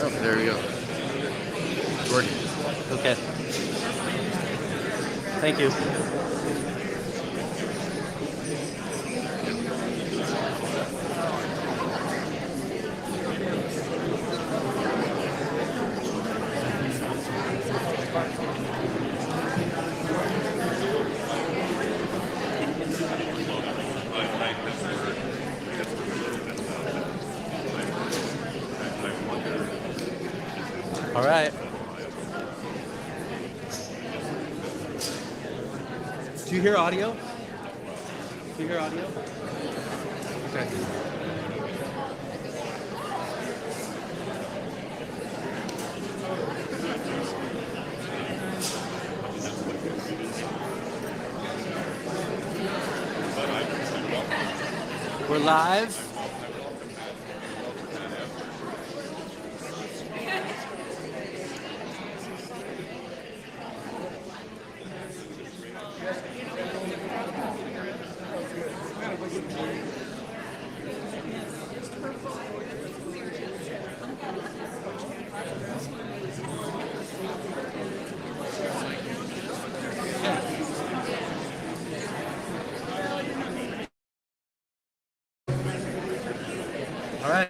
Oh, there we go. It's working. Okay. Thank you. All right. Do you hear audio? Do you hear audio? Okay. We're live. All right.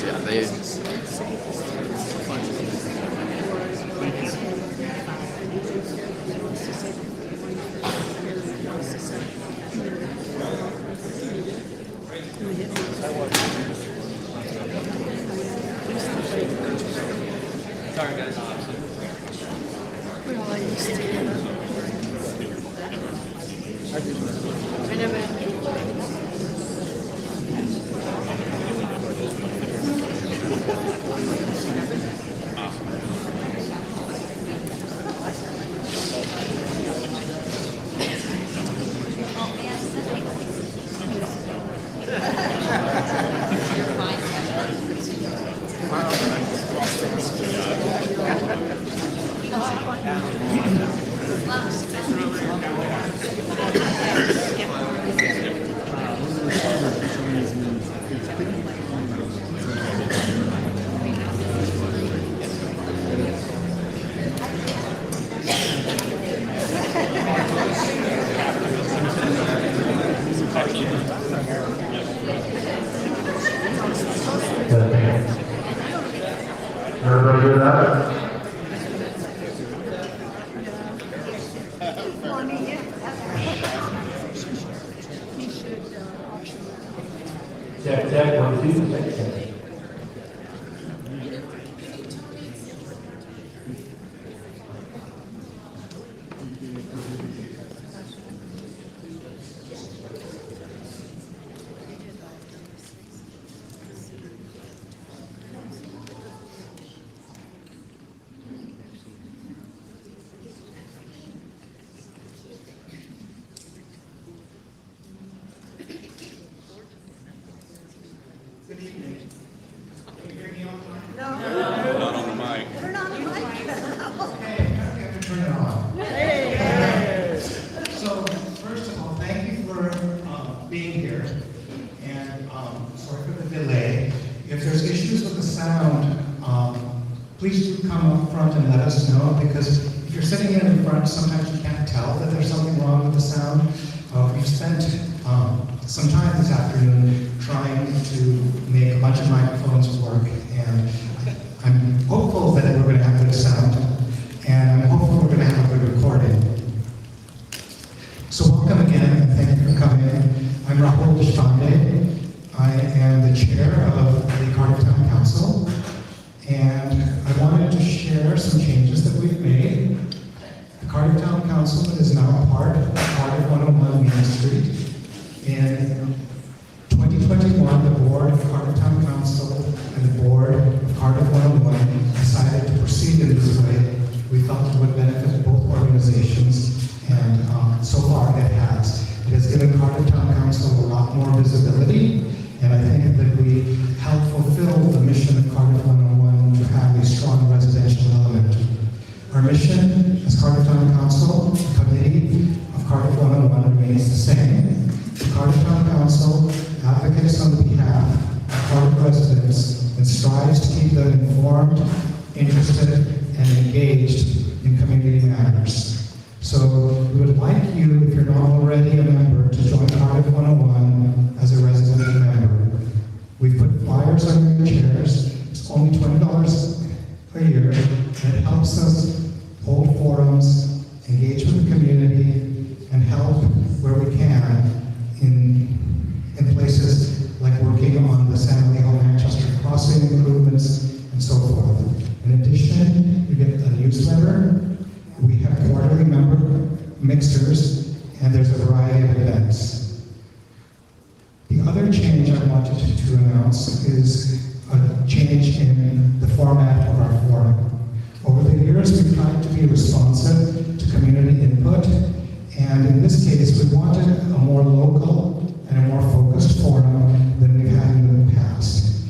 Yeah, they. Sorry, guys. We're all used to it. I never. Check, check, 1, 2, check, check. Good evening. Can you hear me on time? Not on the mic. Turn on the mic. Okay, I have to turn it on. So, first of all, thank you for being here. And sorry for the delay. If there's issues with the sound, please do come up front and let us know, because if you're sitting in front, sometimes you can't tell that there's something wrong with the sound. We've spent some time this afternoon trying to make a bunch of microphones work, and I'm hopeful that we're going to have good sound, and I'm hopeful we're going to have a good recording. So welcome again, and thank you for coming. I'm Rahul Deshpande. I am the chair of the Cardiff Town Council, and I wanted to share some changes that we've made. The Cardiff Town Council is now part of Cardiff 101 Main Street. In 2021, the board of Cardiff Town Council and the board of Cardiff 101 decided to proceed in this way. We felt it would benefit both organizations, and so far it has. It has given Cardiff Town Council a lot more visibility, and I think that we help fulfill the mission of Cardiff 101 to have a strong residential element. Our mission as Cardiff Town Council, the committee of Cardiff 101 remains the same. The Cardiff Town Council advocates on behalf of Cardiff residents and strives to keep them informed, interested, and engaged in community matters. So we would like you, if you're not already a member, to join Cardiff 101 as a resident member. We've put flyers on your chairs. It's only $20 a year, and it helps us hold forums, engage with the community, and help where we can in places like working on the San Alejo-Manchester crossing improvements and so forth. In addition, you get a newsletter. We have quarterly member mixers, and there's a variety of events. The other change I wanted to announce is a change in the format of our forum. Over the years, we've tried to be responsive to community input, and in this case, we wanted a more local and a more focused forum than we've had in the past.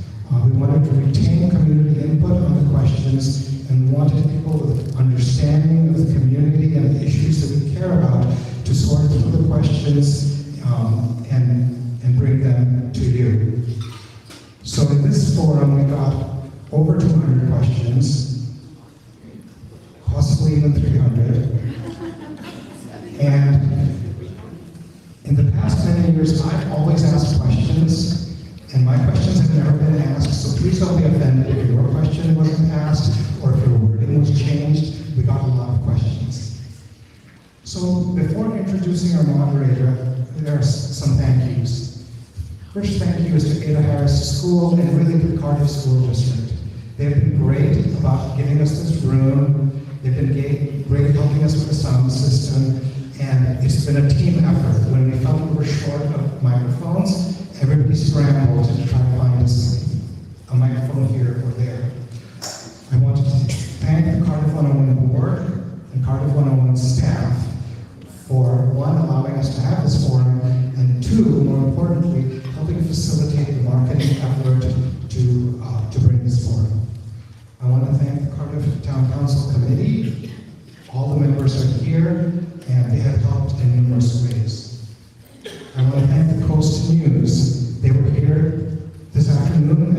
We wanted to retain community input on the questions, and wanted people with understanding of the community and the issues that we care about to sort through the questions and bring them to you. So in this forum, we got over 200 questions, possibly even 300. And in the past many years, I've always asked questions, and my questions have never been asked, so please don't be offended if your question wasn't asked or if your wording was changed. We got a lot of questions. So before introducing our moderator, there are some thank yous. First thank you is to Ada Harris School and really to the Cardiff School District. They've been great about giving us this room. They've been great helping us with the sound system. And it's been a team effort. When we felt we were short of microphones, everybody scrambled to try to find us a microphone here or there. I want to thank the Cardiff 101 board and Cardiff 101 staff for, one, allowing us to have this forum, and two, more importantly, helping facilitate the marketing effort to bring this forum. I want to thank the Cardiff Town Council committee. All the members are here, and they have helped in numerous ways. I want to thank the Coast News. They were here this afternoon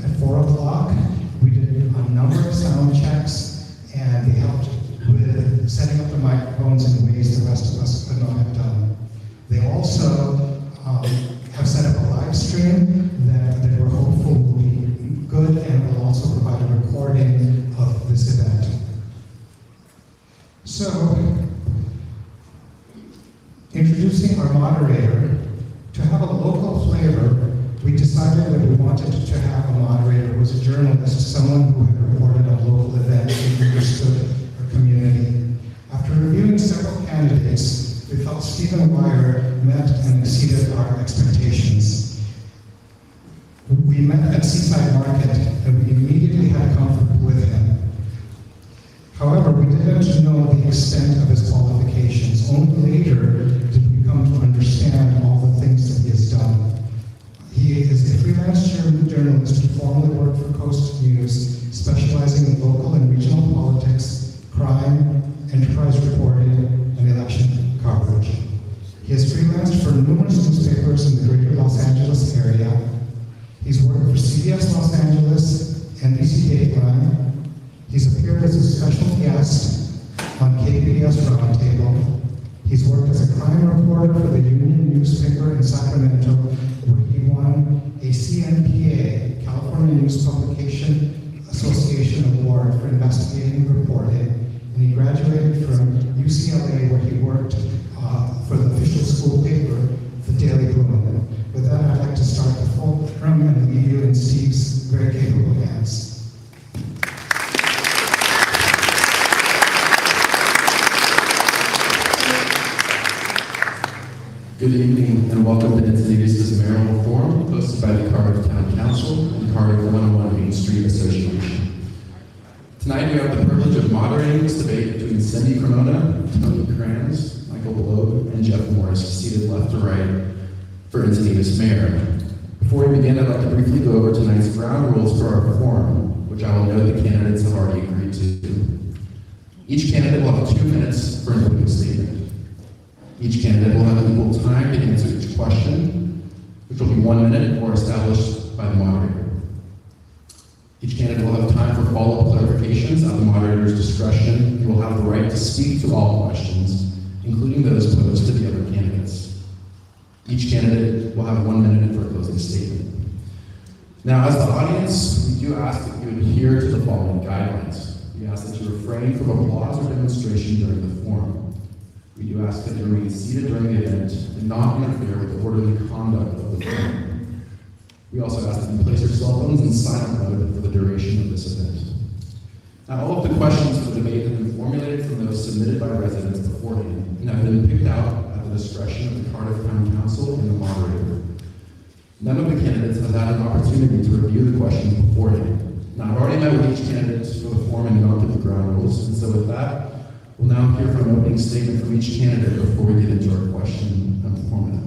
at 4 o'clock. We did a number of sound checks, and they helped with setting up the microphones in ways the rest of us could not have done. They also have set up a live stream that we're hopeful will be good, and will also provide a recording of someone who had reported on local events and understood her community. After reviewing several candidates, we felt Stephen Wyer met and exceeded our expectations. We met at Seaside Market and we immediately had comfort with him. However, we didn't know the extent of his qualifications. Only later did we come to understand all the things that he has done. He is a freelance journalist who formerly worked for Coast News, specializing in local and regional politics, crime, enterprise reporting, and election coverage. He has freelanced for numerous newspapers in the greater Los Angeles area. He's worked for CBS Los Angeles, NBC Dateline. He's appeared as a special guest on KPBS Roundtable. He's worked as a crime reporter for the Union newspaper in Sacramento, where he won a CNPA, California News Publication Association Award for investigating and reporting, and he graduated from UCLA, where he worked for the official school paper, the Daily Bruin. With that, I'd like to start the full program and leave you in Steve's very capable hands. Good evening and welcome to Encinitas' Mayoral Forum, hosted by the Cardiff Town Council and Cardiff 101 Main Street Association. Tonight we have the privilege of moderating this debate between Cindy Cremona, Tony Kranz, Michael Below, and Jeff Morris, seated left to right for Encinitas Mayor. Before we begin, I'd like to briefly go over tonight's ground rules for our forum, which I will note the candidates have already agreed to. Each candidate will have 2 minutes for an opening statement. Each candidate will have equal time to answer each question, which will be 1 minute or established by the moderator. Each candidate will have time for follow-up clarifications at the moderator's discretion. You will have the right to speak to all questions, including those posed to the other candidates. Each candidate will have 1 minute for a closing statement. Now, as the audience, we do ask that you adhere to the following guidelines. We ask that you refrain from applause or demonstration during the forum. We do ask that you remain seated during the event and not interfere with the orderly conduct of the forum. We also ask that you place your cell phones in silent mode for the duration of this event. Now, all of the questions for the debate have been formulated from those submitted by residents beforehand and have been picked out at the discretion of the Cardiff Town Council and the moderator. None of the candidates have had an opportunity to review the questions beforehand. Now, I've already met with each candidate for the forum and gone through the ground rules, and so with that, we'll now hear from an opening statement from each candidate before we get into our question format.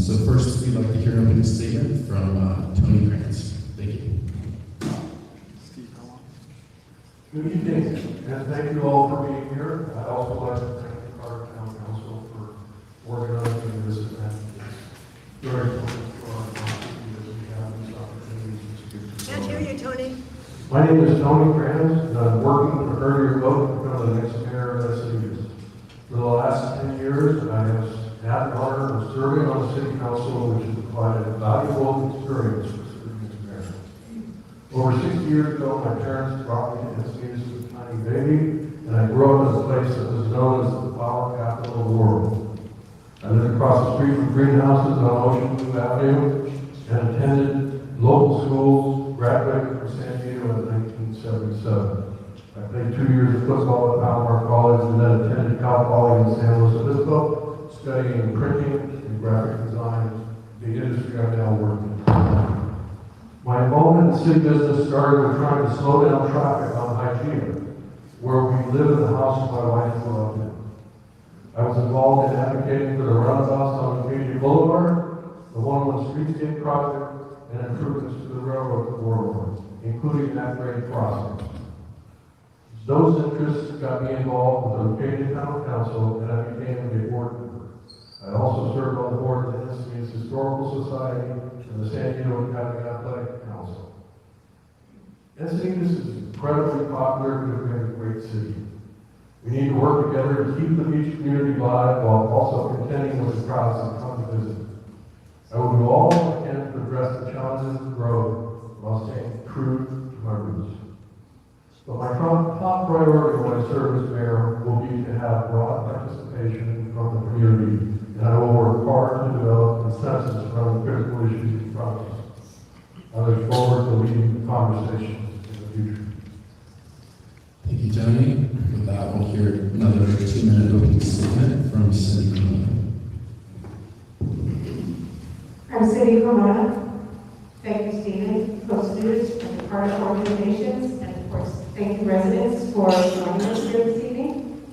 So first, we'd like to hear an opening statement from Tony Kranz. Thank you. Good evening, and thank you all for being here. I'd also like to thank the Cardiff Town Council for organizing this event. It's very important for our community that we have these opportunities to speak to. Can't hear you, Tony. My name is Tony Kranz, and I'm working to earn your vote to become the next mayor of Encinitas. For the last 10 years, I have had the honor of serving on the city council, which has provided a valuable experience for serving as mayor. Over 60 years ago, my parents brought me to Encinitas as a tiny baby, and I grew up in a place that was known as the flower capital of the world. I lived across the street from greenhouses on Ocean Blue Avenue and attended local schools, graduated from San Diego in 1977. I played 2 years of football at Palomar College and then attended Cal Poly in San Luis Obispo, studying printing and graphic design, the industry I'm now working in. My involvement in city business started with trying to slow down traffic on Hygiene, where we live in the house my wife grew up in. I was involved in advocating for the roundabouts on Acadia Boulevard, the 101 Streetscape project, and improvements to the railroad corridor, including that grade crossing. Those interests got me involved with the Cardiff Town Council, and I became a board member. I also served on the board of the Encinitas Historical Society and the San Diego Academy Athletic Council. Encinitas is incredibly popular because we have a great city. We need to work together to keep the beach community alive while also contending with the crowds that come to visit. I will do all I can to address the challenges of growth while staying true to my roots. But my top priority when I serve as mayor will be to have broad participation from the community, and I will work hard to develop consensus around the critical issues in front of us. I look forward to leading the conversation in the City of Pomona. Thank you, Stephen, posters, and the Cardiff organizations, and of course, thank you, residents, for joining us here this evening.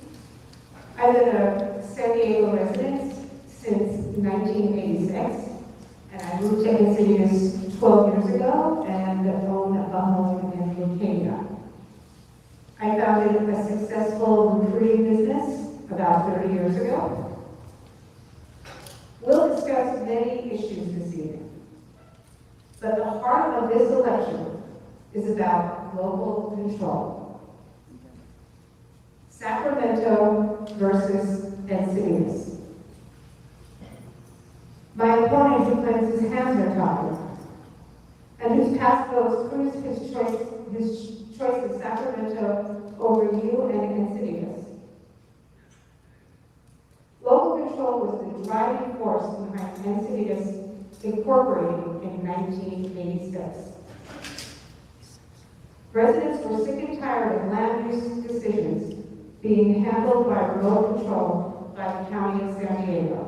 I've been a San Diego resident since 1986, and I moved to Encinitas 12 years ago and own a home in Encinitas. I founded a successful recruiting business about 30 years ago. We'll discuss many issues this evening, but the heart of this election is about local control. Sacramento versus Encinitas. My opponent, who claims his hands are tied, and whose past votes proves his choice of Sacramento over you and Encinitas. Local control was the driving force behind Encinitas incorporating in 1986. Residents were sick and tired of land use decisions being handled by remote control by the County of San Diego.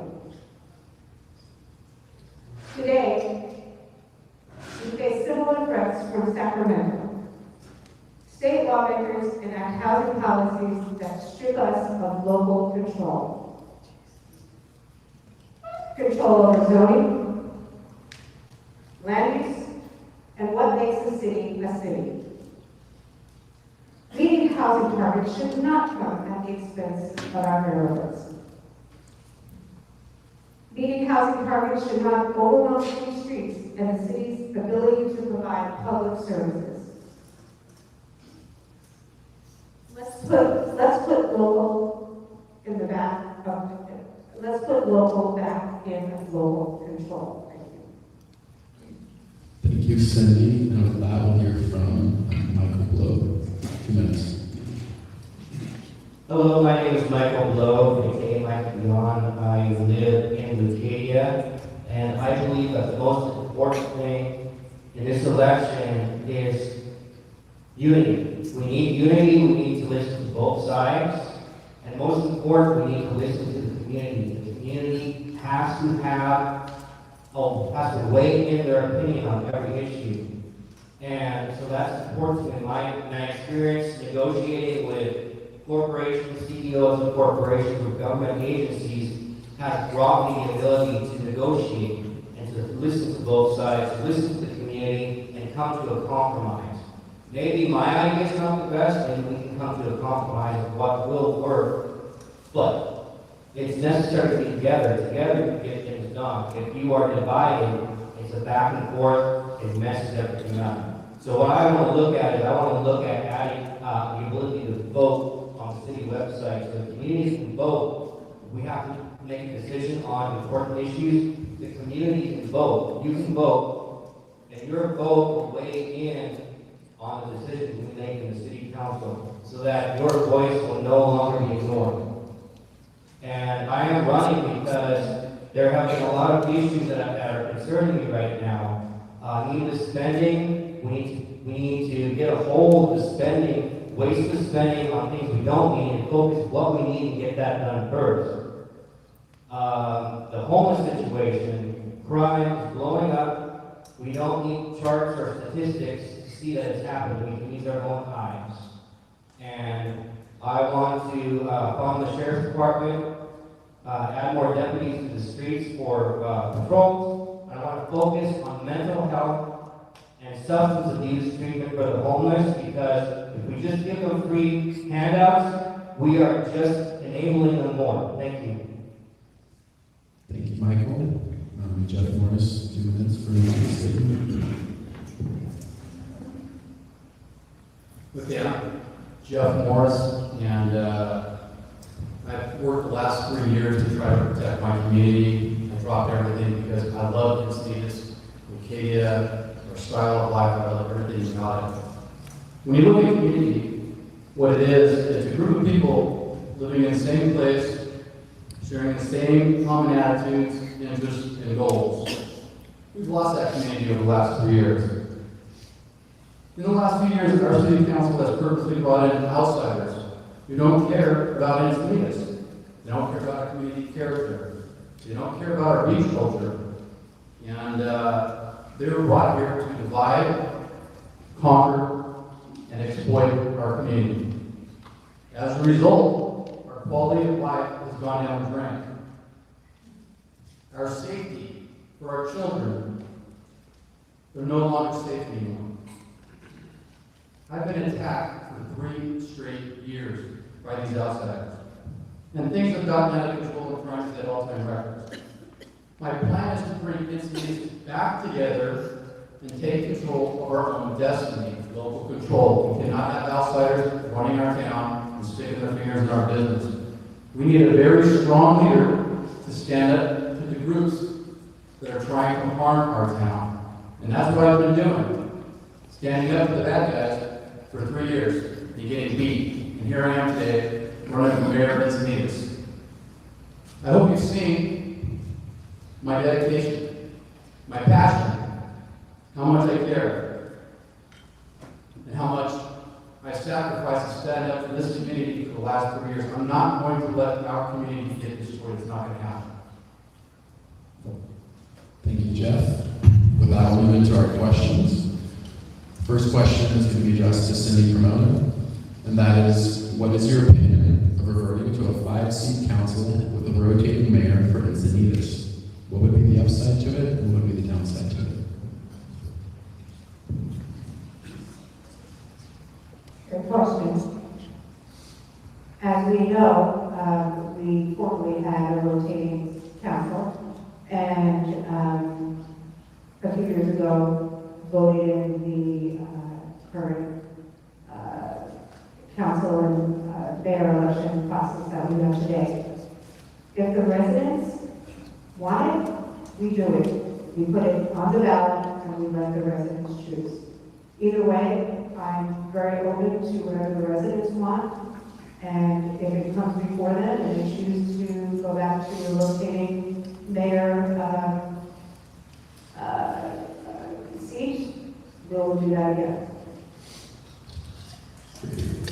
Today, we face similar threats from Sacramento. State lawmakers enact housing policies that strip us of local control. Control over zoning, land use, and what makes a city a city. Meeting housing targets should not come at the expense of our neighborhoods. Meeting housing targets should not overwhelm city streets and the city's ability to provide public services. Let's put local in the back of let's put local back in local control. Thank you. Thank you, Cindy. And with that, we'll hear from Michael Blow. 2 minutes. Hello, my name is Michael Blow, aka Mike Beyond. I live in Lucadia, and I believe that the most important thing in this election is unity. We need unity, we need to listen to both sides, and most important, we need to listen to the community. The community has to weigh in their opinion on every issue. And so that's important in my experience negotiating with corporations, CEOs of corporations, with government agencies, has brought me the ability to negotiate and to listen to both sides, listen to the community, and come to a compromise. Maybe my idea is not the best, and we can come to a compromise of what will work, but it's necessary to be together. Together to get things done. If you are divided, it's a back and forth, it messes everything up. So what I want to look at is I want to look at adding the ability to vote on the city website. So the communities can vote. We have to make a decision on important issues. The community can vote. You can vote, and your vote will weigh in on the decisions we make in the city council so that your voice will no longer be ignored. And I am running because there have been a lot of issues that are concerning me right now. Needless spending, we need to get a hold of the spending, wasteful spending on things we don't need, and focus what we need and get that done first. The homeless situation, crime is blowing up. We don't need charts or statistics to see that it's happening. We can use our own eyes. And I want to fund the sheriff's department, add more deputies to the streets for patrols. I want to focus on mental health and substance abuse treatment for the homeless, because if we just give them free handouts, we are just enabling them more. Thank you. Thank you, Michael. Jeff Morris, 2 minutes for the statement. Yeah, Jeff Morris, and I've worked the last 3 years to try to protect my community. I dropped everything because I love Encinitas, Lucadia, our style of life. I love everything about it. When you look at community, what it is, it's a group of people living in the same place, sharing the same common attitudes, interests, and goals. We've lost that community over the last 3 years. In the last few years, our city council has purposely brought in outsiders who don't care about Encinitas. They don't care about our community character. They don't care about our beach culture. And they were brought here to divide, conquer, and exploit our community. As a result, our quality of life has gone down the drain. Our safety for our children, they're no longer safe anymore. I've been attacked for 3 straight years by these outsiders. And things have gotten out of control and crimes at all-time records. My plan is to bring Encinitas back together and take control of our own destiny, local control. We cannot have outsiders running our town and sticking their fingers in our business. We need a very strong leader to stand up to the groups that are trying to harm our town. And that's what I've been doing. Standing up to the bad guys for 3 years and getting beat. And here I am today, running for mayor of Encinitas. I hope you've seen my dedication, my passion, how much I care, and how much I sacrificed to stand up for this community for the last 3 years. I'm not going to let our community get destroyed. It's not going to happen. Thank you, Jeff. With that, we'll move into our questions. First question is going to be addressed to Cindy Cremona, and that is, what is your opinion of reverting to a 5-seat council with a rotating mayor for Encinitas? What would be the upside to it, and what would be the downside to it? Good question. As we know, we formerly had a rotating council, and a few years ago voted in the current council and mayor election process that we have today. If the residents want it, we do it. We put it on the ballot and we let the residents choose. Either way, I'm very open to whatever the residents want, and if it comes before them and they choose to go back to a rotating mayor seat, we'll do that again.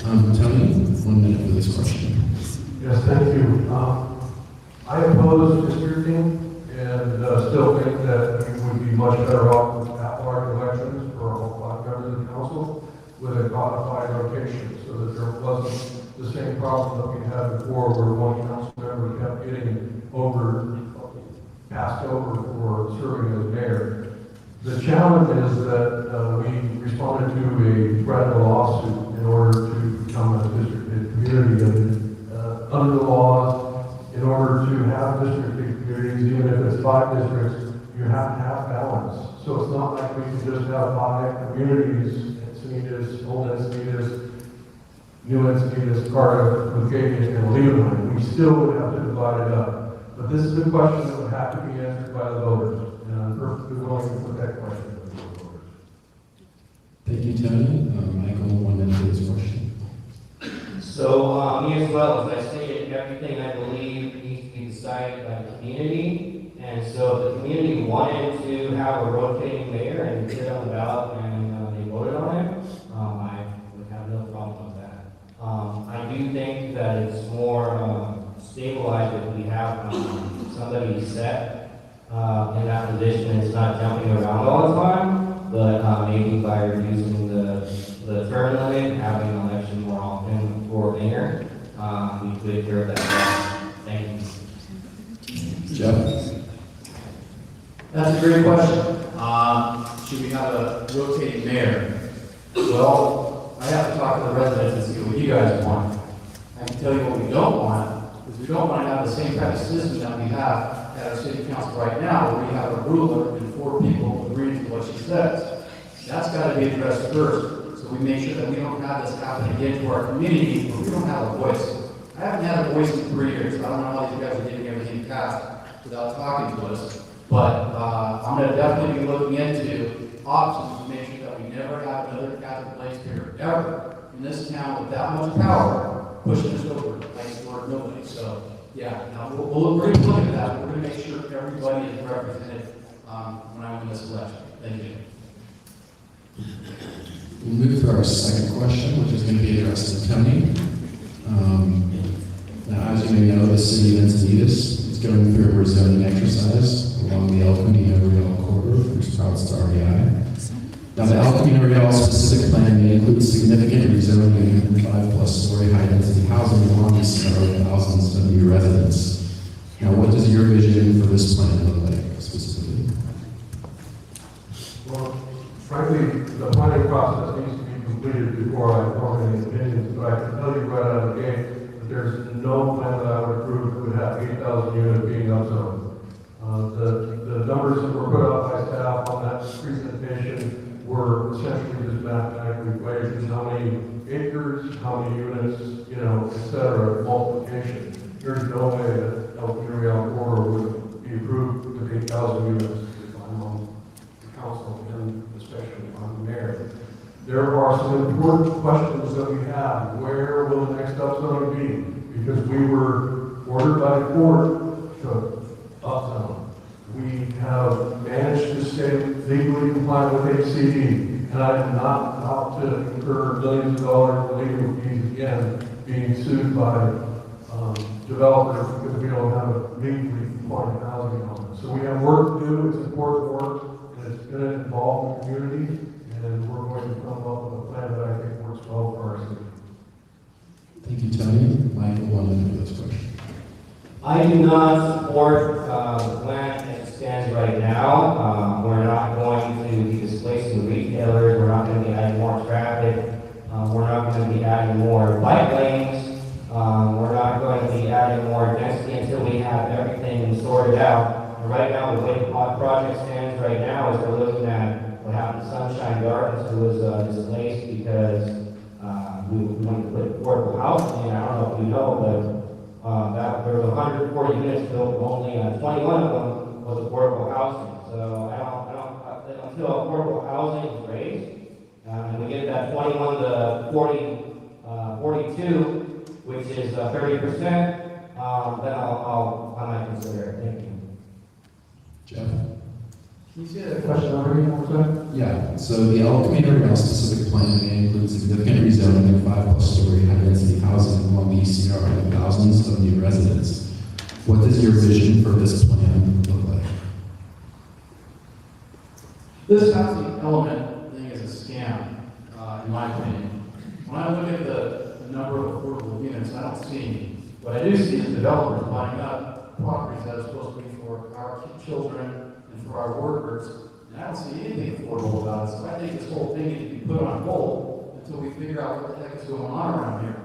Tony, 1 minute for this question. Yes, thank you. I oppose districting and still think that we would be much better off with at-large elections for all 5 members of the council with a codified rotation so that there wasn't the same problem that we had before where one council member kept getting passed over for serving as mayor. The challenge is that we responded to a threat of a lawsuit in order to become a districted community. And under the laws, in order to have districted communities, even if it's 5 districts, you have to have balance. So it's not like we can just have 5 communities, Encinitas, Old Encinitas, New Encinitas, Cardiff, Leucadia, and Lebanon. We still would have to divide it up. But this is a question that would have to be answered by the voters. And I'm perfectly willing to put that question to the voters. Thank you, Tony. Michael, 1 minute for this question. So, me as well, as I stated, everything I believe needs to be decided by the community. And so if the community wanted to have a rotating mayor and put it on the ballot and they voted on it, I would have no problem with that. I do think that it's more stabilized if we have somebody set in that position. It's not jumping around all the time, but maybe by reducing the term limit, having an election more often for mayor, we could curb that. Thank you. Jeff? That's a great question. Should we have a rotating mayor? Well, I have to talk to the residents and see what you guys want. I can tell you what we don't want, is we don't want to have the same type of system that we have at our city council right now, where we have a ruler and 4 people agreeing to what she says. That's got to be addressed first, so we make sure that we don't have this happen again to our community where we don't have a voice. I haven't had a voice in 3 years. I don't know how these guys are getting everything passed without talking to us. But I'm going to definitely be looking into options to make sure that we never have another Catholic place here ever in this town with that much power pushing us over like for nobody. So yeah, now we're going to look at that. We're going to make sure everybody is represented when I win this election. Thank you. We'll move to our second question, which is going to be addressed to Tony. Now, as you may know, the city of Encinitas is going through a rezoning exercise along the El Camino corridor from Sprouts to REI. Now, the El Camino Real specific plan may include significant rezoning and 5+ story high-density housing along the center of thousands of new residents. Now, what does your vision for this plan look like specifically? Well, frankly, the planning process needs to be completed before I form any opinions, but I can tell you right out of the gate that there's no plan that I would approve that would have 8,000 units being upzoned. The numbers that were put out by staff on that presentation were essentially just mathematical equations, how many acres, how many units, et cetera, multiplication. There's no way that El Camino corridor would be approved with 8,000 units if I'm on the council and especially on the mayor. There are some important questions that we have. Where will the next upzone be? Because we were ordered by the court to upzone. We have managed to stay legally compliant with HCD, and I am not about to incur millions of dollars in legal fees again being sued by developers because we don't have a legally compliant housing on it. So we have work to do. It's important work, and it's going to involve the community, and we're going to come up with a plan that I think works well for our city. Thank you, Tony. Michael, 1 minute for this question. I do not support the plan as it stands right now. We're not going to be displacing retailers. We're not going to be adding more traffic. We're not going to be adding more bike lanes. We're not going to be adding more density until we have everything sorted out. And right now, the way the project stands right now is we're looking at what happened to Sunshine Gardens, who was displaced because we wanted to put affordable housing in. I don't know if you know, but there were 140 units built, only 21 of them was affordable housing. So until affordable housing is raised, and we get that 21 to 42, which is 30%, then I might consider it. Thank you. Jeff? Can you say that question over again one more time? Yeah, so the El Camino Real specific plan may include significant rezoning of 5+ story high-density housing along the east yard of thousands of new residents. What does your vision for this plan look like? This housing element thing is a scam, in my opinion. When I look at the number of affordable units, I don't see any. What I do see is developers buying up properties that are supposed to be for our children and for our workers, and I don't see anything affordable about it. So I think this whole thing needs to be put on hold until we figure out what the heck is going on around here.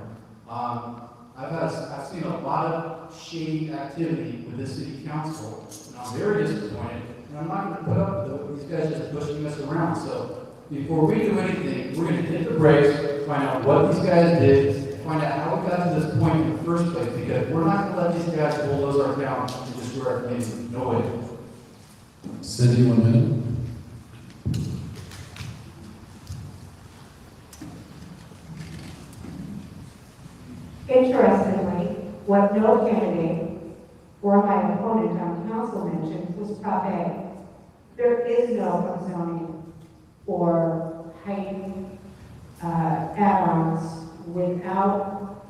I've seen a lot of shady activity with this city council, and I'm very disappointed. And I'm not going to put up with these guys just pushing us around. So before we do anything, we're going to hit the brakes, find out what these guys did, find out how we got to this point in the first place, because we're not going to let these guys bulldoze our town and destroy our community. No way. Cindy, 1 minute. Interestingly, what no candidate or my opponent on council mentioned was Prop A. There is no zoning or height add-ons without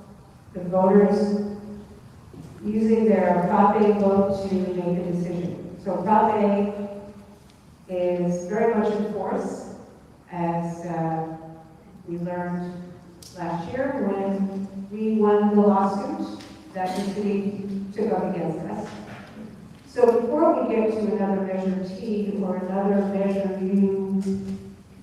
the voters using their Prop A vote to make a decision. So Prop A is very much in force, as we learned last year when we won the lawsuit that the city took up against us. So before we get to another Measure T or another Measure U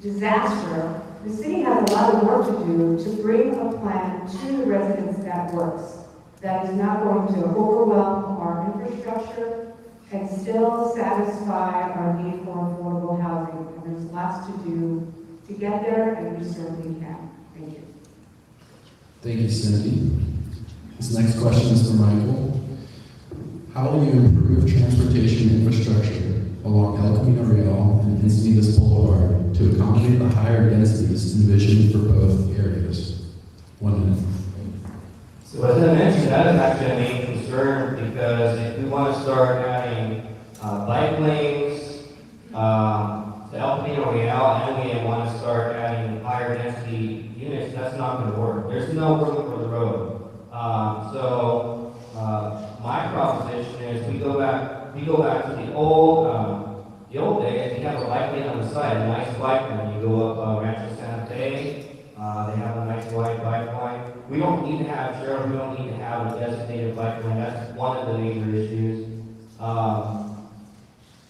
disaster, the city has a lot of work to do to bring a plan to the residents that works, that is not going to overwhelm our infrastructure and still satisfy our need for affordable housing. And there's lots to do to get there, and we certainly can. Thank you. Thank you, Cindy. This next question is for Michael. How will you improve transportation infrastructure along El Camino Real and Encinitas Boulevard to accommodate the higher densities envisioned for both areas? 1 minute. So as I mentioned, that is actually a main concern, because if we want to start adding bike lanes to El Camino Real, and we want to start adding higher density units, that's not going to work. There's no room for the road. My proposition is we go back to the old The old days, you have a bike lane on the side, a nice bike lane. You go up Rancho Santa Fe, they have a nice wide bike line. We don't need to have, Cheryl, we don't need to have a designated bike lane. That's one of the major issues.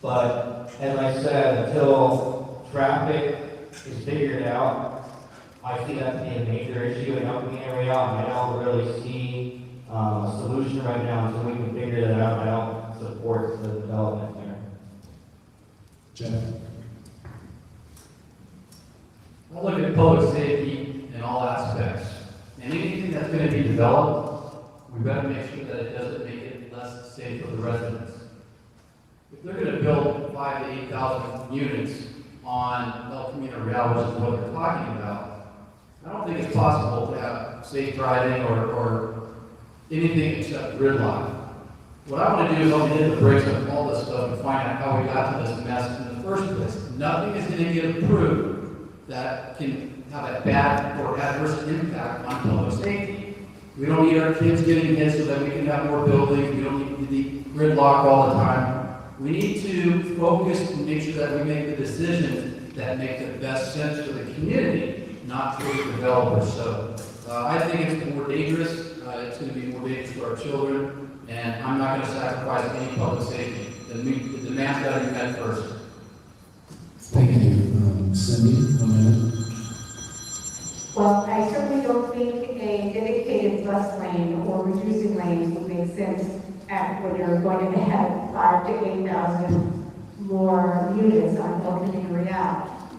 But as I said, until traffic is figured out, I see that to be a major issue in El Camino. I don't really see a solution right now until we can figure that out. I don't support the development there. Jeff? I look at public safety in all aspects. And anything that's going to be developed, we better make sure that it doesn't make it less safe for the residents. If they're going to build 5,000 to 8,000 units on El Camino Real, which is what they're talking about, I don't think it's possible to have safe driving or anything except gridlock. What I want to do is I want to hit the brakes on all this stuff and find out how we got to this mess in the first place. Nothing is going to get approved that can have a bad or adverse impact on public safety. We don't need our kids getting hit so that we can have more buildings. We don't need the gridlock all the time. We need to focus and make sure that we make the decisions that make the best sense for the community, not for the developers. So I think it's more dangerous. It's going to be more dangerous for our children, and I'm not going to sacrifice any public safety. The demands got to be met first. Thank you. Cindy, 1 minute. Well, I certainly don't think a dedicated bus lane or reducing lanes would make sense when you're going to have 5,000 to 8,000 more units on El Camino Real.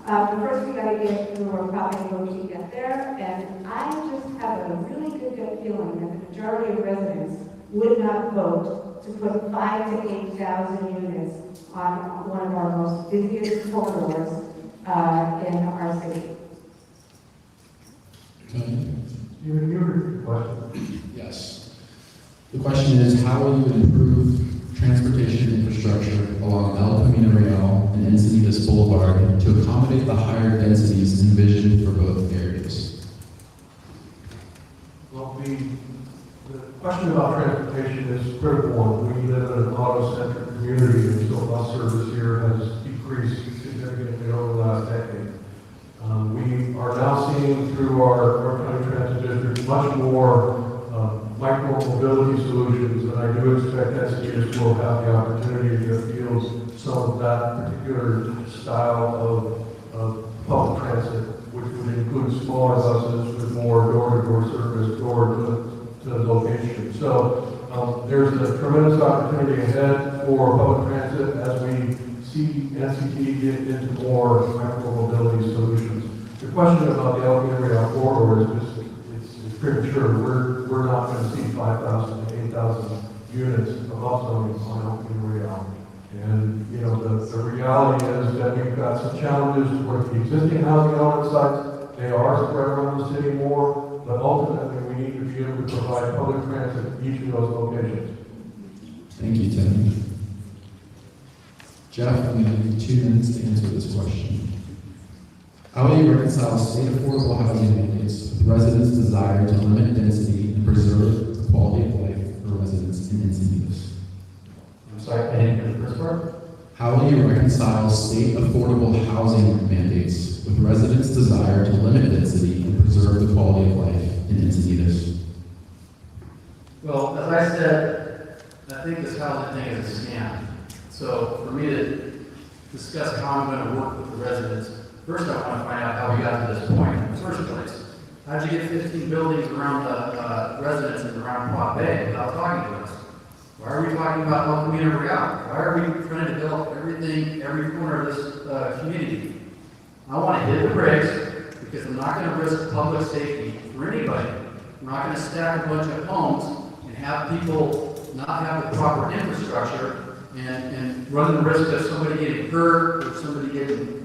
The first we got to get through our probably going to get there, and I just have a really good gut feeling that the majority of residents would not vote to put 5,000 to 8,000 units on one of our most busiest corridors in our city. You heard the question. Yes. The question is, how will you improve transportation infrastructure along El Camino Real and Encinitas Boulevard to accommodate the higher densities envisioned for both areas? Well, the question about transportation is a critical one. We live in an auto-centric community, and so bus service here has decreased significantly over the last decade. We are now seeing through our North County Transit District much more micro-mobility solutions, and I do expect Encinitas will have the opportunity to field some of that particular style of public transit, which would include smaller buses with more door-to-door service, door to the location. So there's a tremendous opportunity ahead for public transit as we see NCT get into more micro-mobility solutions. The question about the El Camino Real corridor is just, it's premature. We're not going to see 5,000 to 8,000 units of upzoning on El Camino Real. And, you know, the reality is that we've got some challenges with the existing housing element sites. They are spread around the city more, but ultimately we need to be able to provide public transit at each of those locations. Thank you, Tim. Jeff, I'm going to give you 2 minutes to answer this question. How will you reconcile state affordable housing mandates with residents' desire to limit density and preserve the quality of life for residents in Encinitas? I'm sorry, I didn't hear the first part. How will you reconcile state affordable housing mandates with residents' desire to limit density and preserve the quality of life in Encinitas? Well, as I said, I think this housing thing is a scam. So for me to discuss how I'm going to work with the residents, first I want to find out how we got to this point in the first place. How'd you get 15 buildings around the residents and around Quad Bay without talking to us? Why are we talking about El Camino Real? Why are we trying to develop everything, every corner of this community? I want to hit the brakes because I'm not going to risk public safety for anybody. I'm not going to stack a bunch of homes and have people not have the proper infrastructure and run the risk of somebody getting hurt or somebody getting,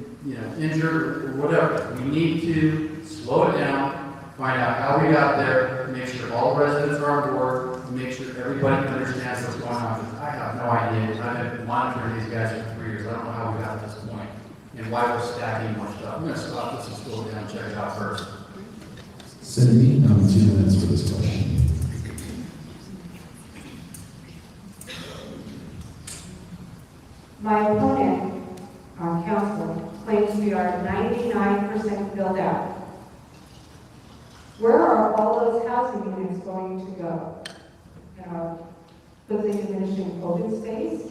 injured or whatever. We need to slow it down, find out how we got there, make sure all residents are on board, and make sure everybody understands what's going on. I have no idea. I've been monitoring these guys for 3 years. I don't know how we got to this point and why we're stacking more stuff. I'm going to stop this and slow it down and check it out first. Cindy, 2 minutes for this question. My opponent housing units going to go? Quickly diminishing open space?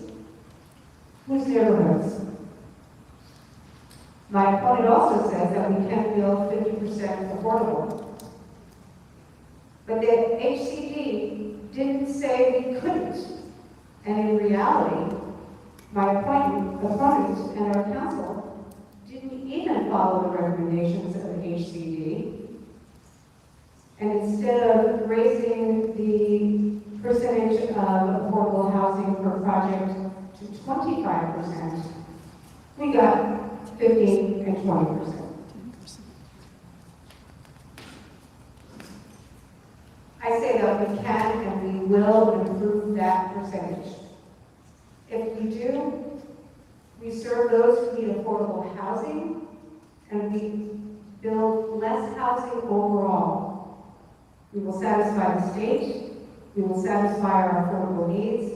Whose neighborhoods? My opponent also says that we can build 50% affordable. But the HCD didn't say we couldn't. And in reality, my opponent and our council didn't even follow the recommendations of the HCD. And instead of raising the percentage of affordable housing per project to 25%, we got 15 and 20%. I say that we can and we will improve that percentage. If we do, we serve those who need affordable housing and we build less housing overall. We will satisfy the state, we will satisfy our affordable needs,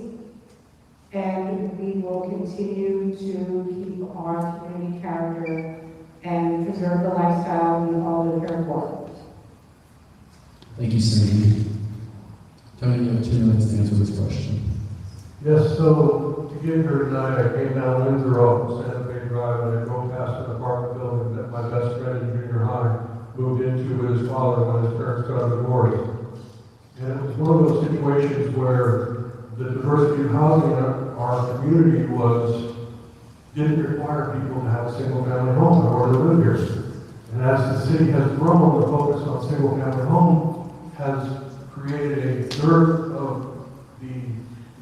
and we will continue to keep our community character and preserve the lifestyle we all live here for. Thank you, Cindy. Tony, you have 2 minutes to answer this question. Yes, so to get here tonight, I came down Windsor off of Santa Fe Drive, and I drove past an apartment building that my best friend in junior high moved into with his father when his parents got divorced. And it was one of those situations where the diversity of housing in our community didn't require people to have a single-family home in order to live here. And as the city has grown, the focus on single-family home has created a third of the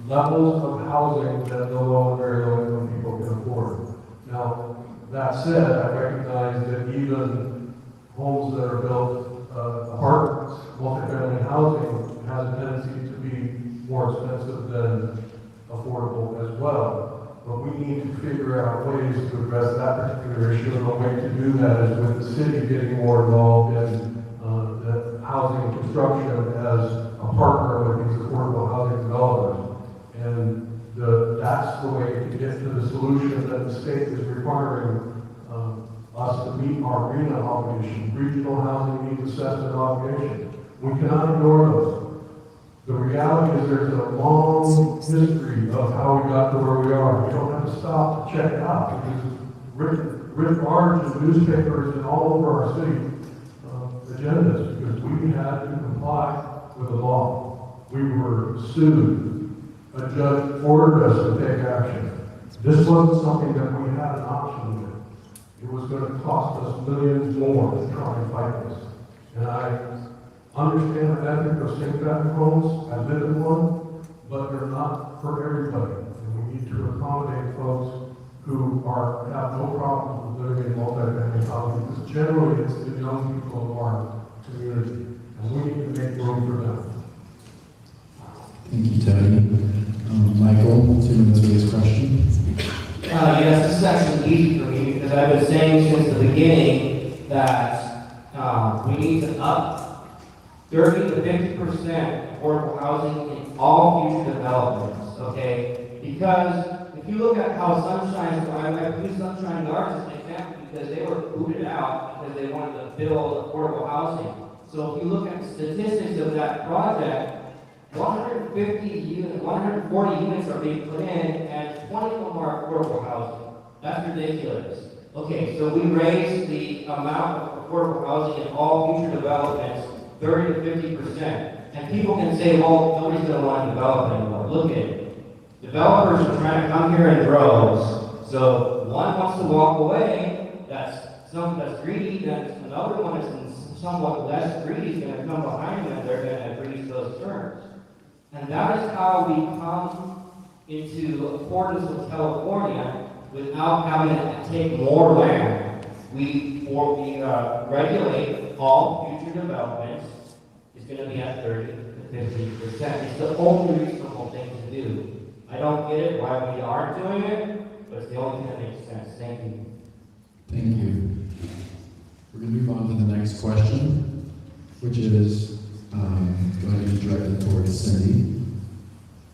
levels of housing that no low and very low income people can afford. Now, that said, I recognize that even homes that are built, apartments, multifamily housing has a tendency to be more expensive than affordable as well. But we need to figure out ways to address that particular issue, and the way to do that is with the city getting more involved in the housing construction as a partner with these affordable housing developers. And that's the way to get to the solution that the state is requiring us to meet our RENA obligation. Regional housing needs assessment obligation. We cannot ignore those. The reality is there's a long history of how we got to where we are. We don't have to stop to check it out. Because writ large in newspapers and all over our city agendas, because we had to comply with the law. We were sued. A judge ordered us to take action. This wasn't something that we had an option with. It was going to cost us millions more to try and fight this. And I understand the ethic of single-family homes. I live in one, but they're not for everybody. And we need to accommodate folks who have no problems with living in multi-family housing, because generally it's the young people of our community, and we need to make room for them. Thank you, Tony. Michael, 2 minutes for this question. Yes, this is actually easy for me because I've been saying since the beginning that we need to up 30 to 50% affordable housing in all future developments, okay? Because if you look at how Sunshine, I use Sunshine Yards as an example because they were booted out because they wanted to build affordable housing. So if you look at the statistics of that project, 140 units are being put in, and 20 of them are affordable housing. That's ridiculous. Okay, so we raised the amount of affordable housing in all future developments 30 to 50%. And people can say, well, nobody's going to want to develop anymore. Look at it. Developers are trying to come here in droves. So one wants to walk away, that's someone that's greedy, then another one is somewhat less greedy is going to come behind them, they're going to agree to those terms. And that is how we come into accordance with California without having to take more land. We regulate all future developments. It's going to be at 30 to 50%. It's the only reasonable thing to do. I don't get it why we aren't doing it, but it's the only thing that makes sense. Thank you. Thank you. We're going to move on to the next question, which is going to be directed towards Cindy.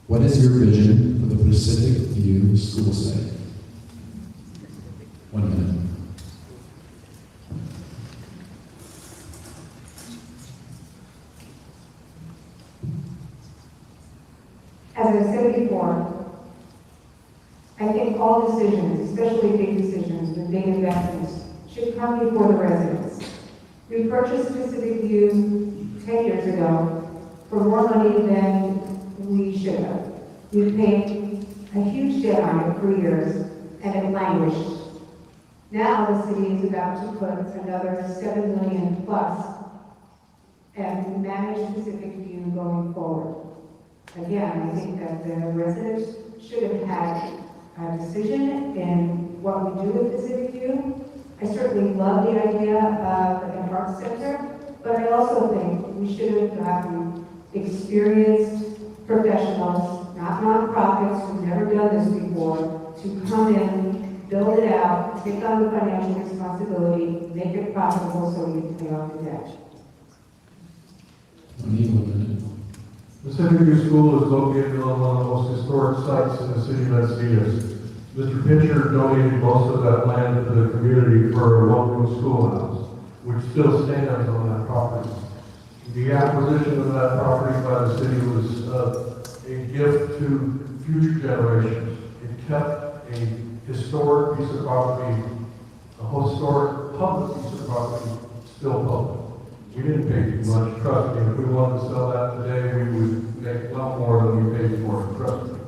What is your vision for the Pacific View school site? 1 minute. As I said before, I think all decisions, especially big decisions and big investments, should come before the residents. We purchased Pacific View 10 years ago for more money than we should have. We paid a huge debt on it for years, and it languished. Now the city is about to put another $7 million plus and manage Pacific View going forward. Again, I think that the residents should have had a decision in what we do with Pacific View. I certainly love the idea of an art center, but I also think we should have gotten experienced professionals, not nonprofits who've never done this before, to come in, build it out, take on the financial responsibility, make it profitable so we can pay off the debt. I need 1 minute. Pacific View School is located on one of the most historic sites in the city of Encinitas. Mr. Pitcher donated most of that land to the community for a one-room schoolhouse, which still stands on that property. The acquisition of that property by the city was a gift to future generations. It kept a historic piece of property, a historic public piece of property, still public. We didn't pay too much, trust me. If we wanted to sell that today, we would make well more than we paid for it, trust me.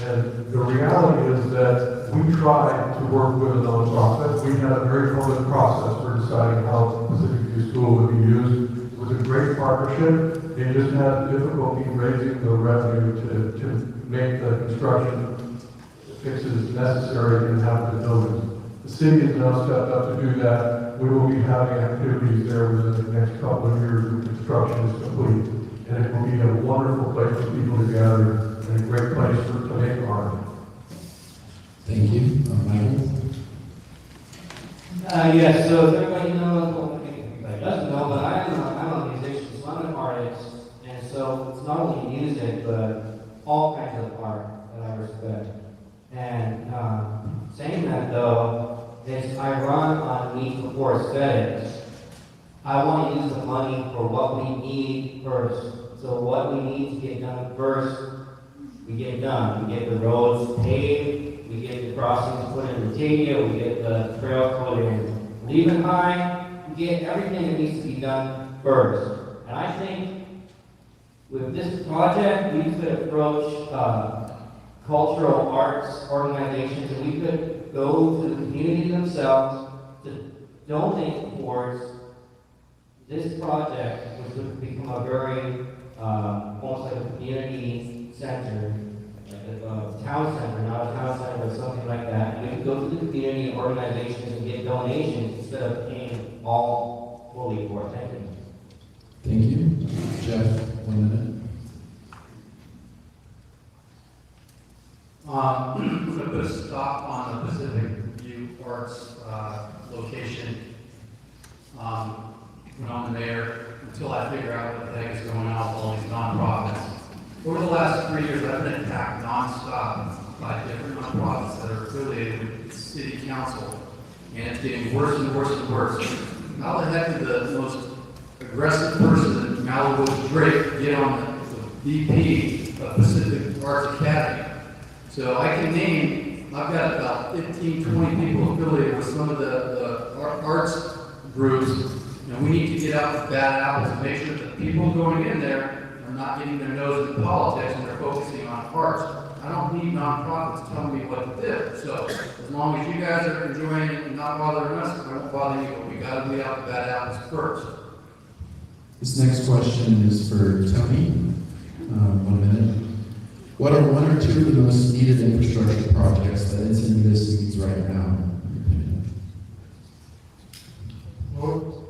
And the reality is that we tried to work with a nonprofit. We had a very public process for deciding how Pacific View School would be used. It was a great partnership. They just had difficulty raising the revenue to make the construction fixes necessary and have the buildings. The city has now stepped up to do that. We will be having activities there within the next couple of years when construction is complete. And it will be a wonderful place for people to gather and a great place to make art. Thank you. Michael? Yes, so if everybody knows, well, everybody doesn't know, but I'm a musician, so I'm an artist. And so it's not only music, but all kinds of art that I respect. And saying that though, is I run on need for aesthetics. I want to use the money for what we need first. So what we need to get done first, we get done. We get the roads paved, we get the crossings put in Batavia, we get the trail put in Levenheim, we get everything that needs to be done first. And I think with this project, we could approach cultural arts organizations, and we could go to the community themselves to donate towards this project, which would become a very, almost like a community center, like a town center, not a town center, but something like that. We could go to the community organizations and get donations instead of paying all fully for it. Thank you. Thank you. Jeff, 1 minute. I'm going to put a stop on the Pacific View Arts location when I'm the mayor until I figure out what the heck is going on with all these nonprofits. Over the last 3 years, I've been attacked nonstop by different nonprofits that are affiliated with the city council, and it's getting worse and worse and worse. How the heck did the most aggressive person in Malibu Drake get on the VP of Pacific Arts Academy? So I can name, I've got about 15, 20 people affiliated with some of the arts groups, and we need to get out the bad apples and make sure that people going in there are not getting their nose in politics and they're focusing on arts. I don't need nonprofits telling me what to do. So as long as you guys are enjoying it and not bothering us, I won't bother you, but we got to weed out the bad apples first. This next question is for Tony. 1 minute. What are 1 or 2 of the most needed infrastructure projects that Encinitas needs right now? Well,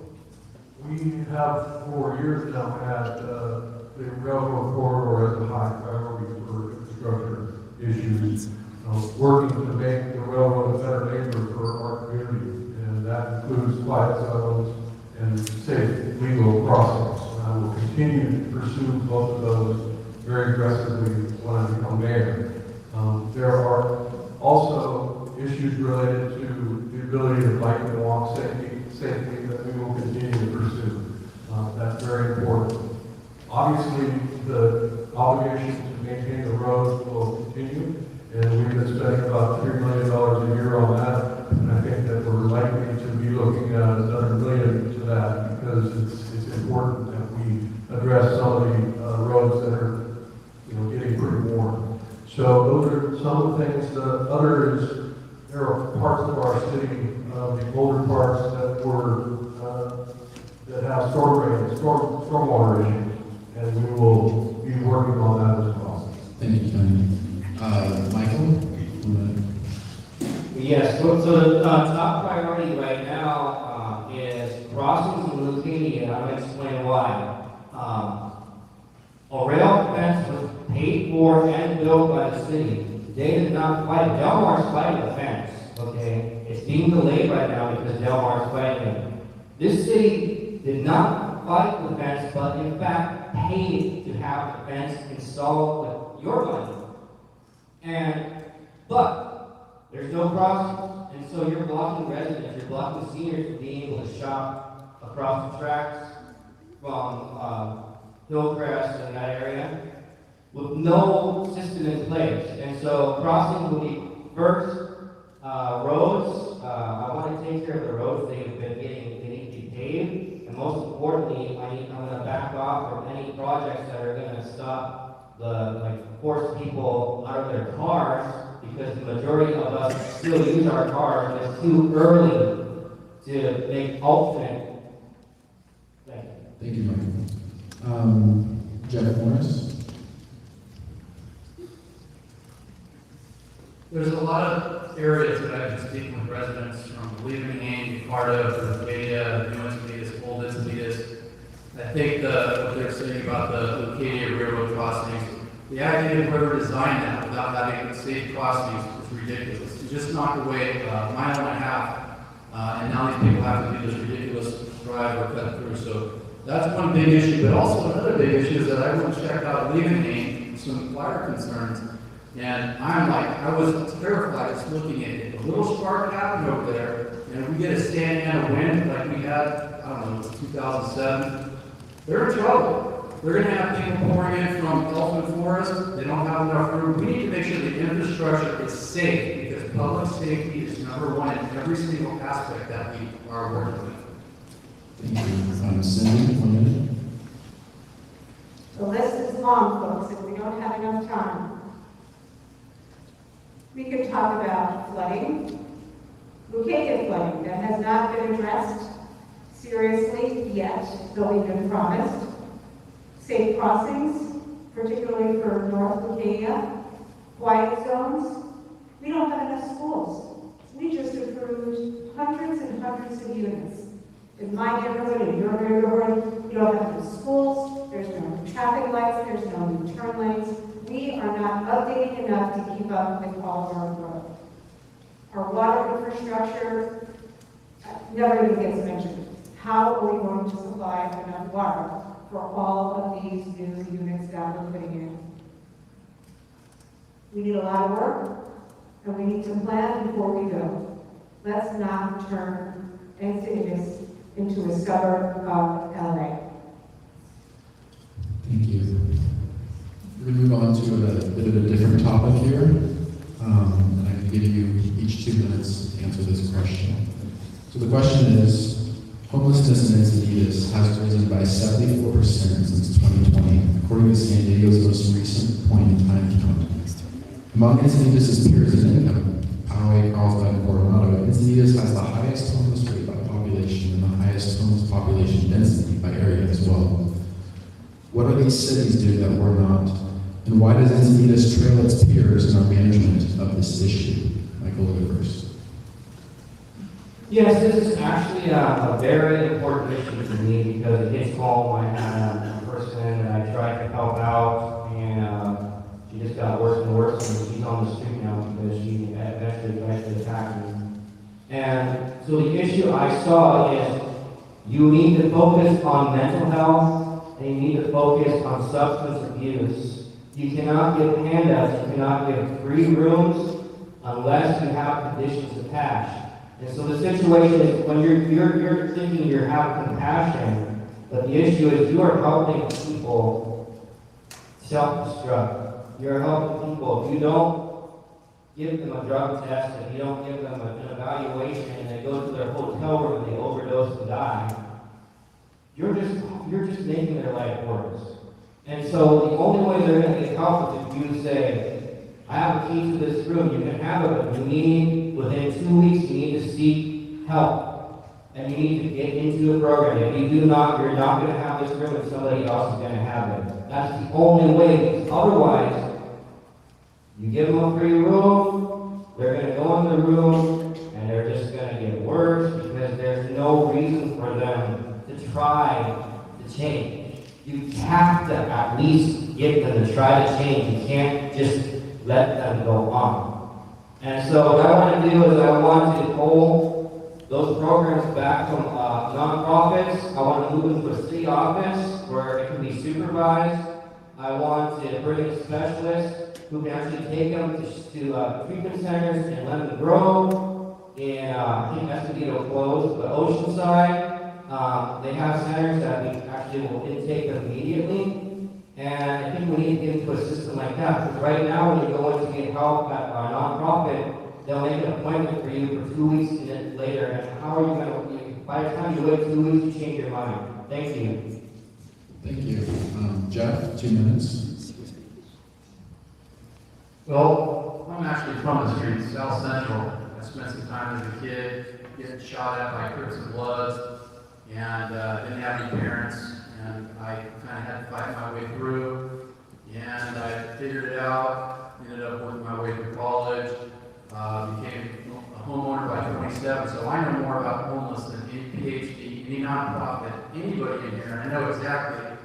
we have for years now had the railroad corridor as a high priority for infrastructure issues, working to make the railroad a better neighbor for our community, and that includes quiet zones and safe legal crossings. And I will continue to pursue both of those very aggressively when I become mayor. There are also issues related to the ability to bike and walk safely that we will continue to pursue. That's very important. Obviously, the obligation to maintain the roads will continue, and we've been spending about $3 million a year on that, and I think that we're likely to be looking at another $1 million to that, because it's important that we address some of the roads that are, getting pretty worn. So those are some of the things. The other is, there are parts of our city, the older parts that that have stormwater issues, and we will be working on that as well. Thank you, Tony. Michael? Yes, so the top priority right now is crossings in Lucadia, and I'm going to explain why. A rail fence was paid for and built by the city. They did not fight. Del Mar's fighting the fence, okay? It's being delayed right now because Del Mar's fighting it. This city did not fight the fence, but in fact paid to have the fence installed with your money. But there's no crossings, and so you're blocking residents, you're blocking seniors from being able to shop across the tracks from Hillcrest and that area with no system in place. And so crossing will be first. Roads, I want to take care of the roads they have been getting, they need to be paved. And most importantly, I'm going to back off from any projects that are going to stop force people out of their cars, because the majority of us still use our cars, and it's too early to make alternate. Thank you, Michael. Jeff Morris? There's a lot of areas that I've been speaking with residents from Leaving, Cardiff, Lucadia, New Encinitas, Old Encinitas. I think what they're saying about the Lucadia Railroad crossings, the idea of whoever designed that without having safe crossings is ridiculous. You just knock away a mile and a half, and now these people have to do this ridiculous drive or cut through. So that's one big issue. But also another big issue is that I went and checked out Leaving, some fire concerns. And I was terrified just looking at it. A little spark happened over there, and if we get a standing out of wind like we had, 2007, they're in trouble. They're going to have people pouring in from Elfin Forest. They don't have enough room. We need to make sure the infrastructure is safe, because public safety is number one in every single aspect that we are working with. Thank you. Cindy, 1 minute. The list is long, folks, and we don't have enough time. We could talk about flooding, Lucadia flooding that has not been addressed seriously yet, though we've been promised. Safe crossings, particularly for North Lucadia, quiet zones. We don't have enough schools. We just approved hundreds and hundreds of units. In my neighborhood, in your neighborhood, we don't have enough schools, there's no traffic lights, there's no new turn lanes. We are not updating enough to keep up with all of our growth. Our water infrastructure never even gets mentioned. How are we going to supply enough water for all of these new units that we're putting in? We need a lot of work, and we need to plan before we go. Let's not turn Encinitas into a suburb of LA. Thank you. We're going to move on to a bit of a different topic here. And I can give you each 2 minutes to answer this question. So the question is, homelessness in Encinitas has risen by 74% since 2020, according to San Diego's most recent point-in-time count. Among Encinitas' peers in income, Poway, Carlsbad, and Coronado, Encinitas has the highest homeless rate by population and the highest homeless population density by area as well. What are these cities doing that we're not? And why does Encinitas trail its peers in our management of this issue? Michael, go first. Yes, this is actually a very important issue to me, because it hits home. I had a person and I tried to help out, and she just got worse and worse, and she's on the street now because she eventually tried to attack me. And so the issue I saw is you need to focus on mental health, and you need to focus on substance abuse. You cannot give handouts, you cannot give free rooms unless you have conditions attached. And so the situation is, when you're thinking you're having compassion, but the issue is you are helping people self-destruct. You're helping people. If you don't give them a drug test, if you don't give them an evaluation, and they go to their hotel room and they overdose and die, you're just making their life worse. And so the only way they're going to get help is if you say, I have a key to this room, you can have it, but you need, within 2 weeks, you need to seek help. And you need to get into the program. If you do not, you're not going to have this room and somebody else is going to have it. That's the only way, because otherwise, you give them a free room, they're going to go in the room, and they're just going to get worse because there's no reason for them to try to change. You have to at least get them to try to change. You can't just let them go on. And so what I want to do is I want to pull those programs back from nonprofits. I want to move them to a city office where it can be supervised. I want to bring in specialists who can actually take them to treatment centers in Lemon Grove, in I think Escondido closed, but Oceanside. They have centers that we actually will intake them immediately. And I think we need to get into a system like that. Because right now, when you go in to get help at a nonprofit, they'll make an appointment for you for 2 weeks and then later. And how are you going to, by the time you wait 2 weeks, you change your mind. Thank you. Thank you. Jeff, 2 minutes. Well, I'm actually from the streets, South Central. I spent some time as a kid getting shot at by Crips and Bloods, and didn't have any parents, and I kind of had to fight my way through, and I figured it out, ended up working my way through college, became a homeowner by 27, so I know more about homeless than any PhD, any nonprofit, anybody in here, and I know exactly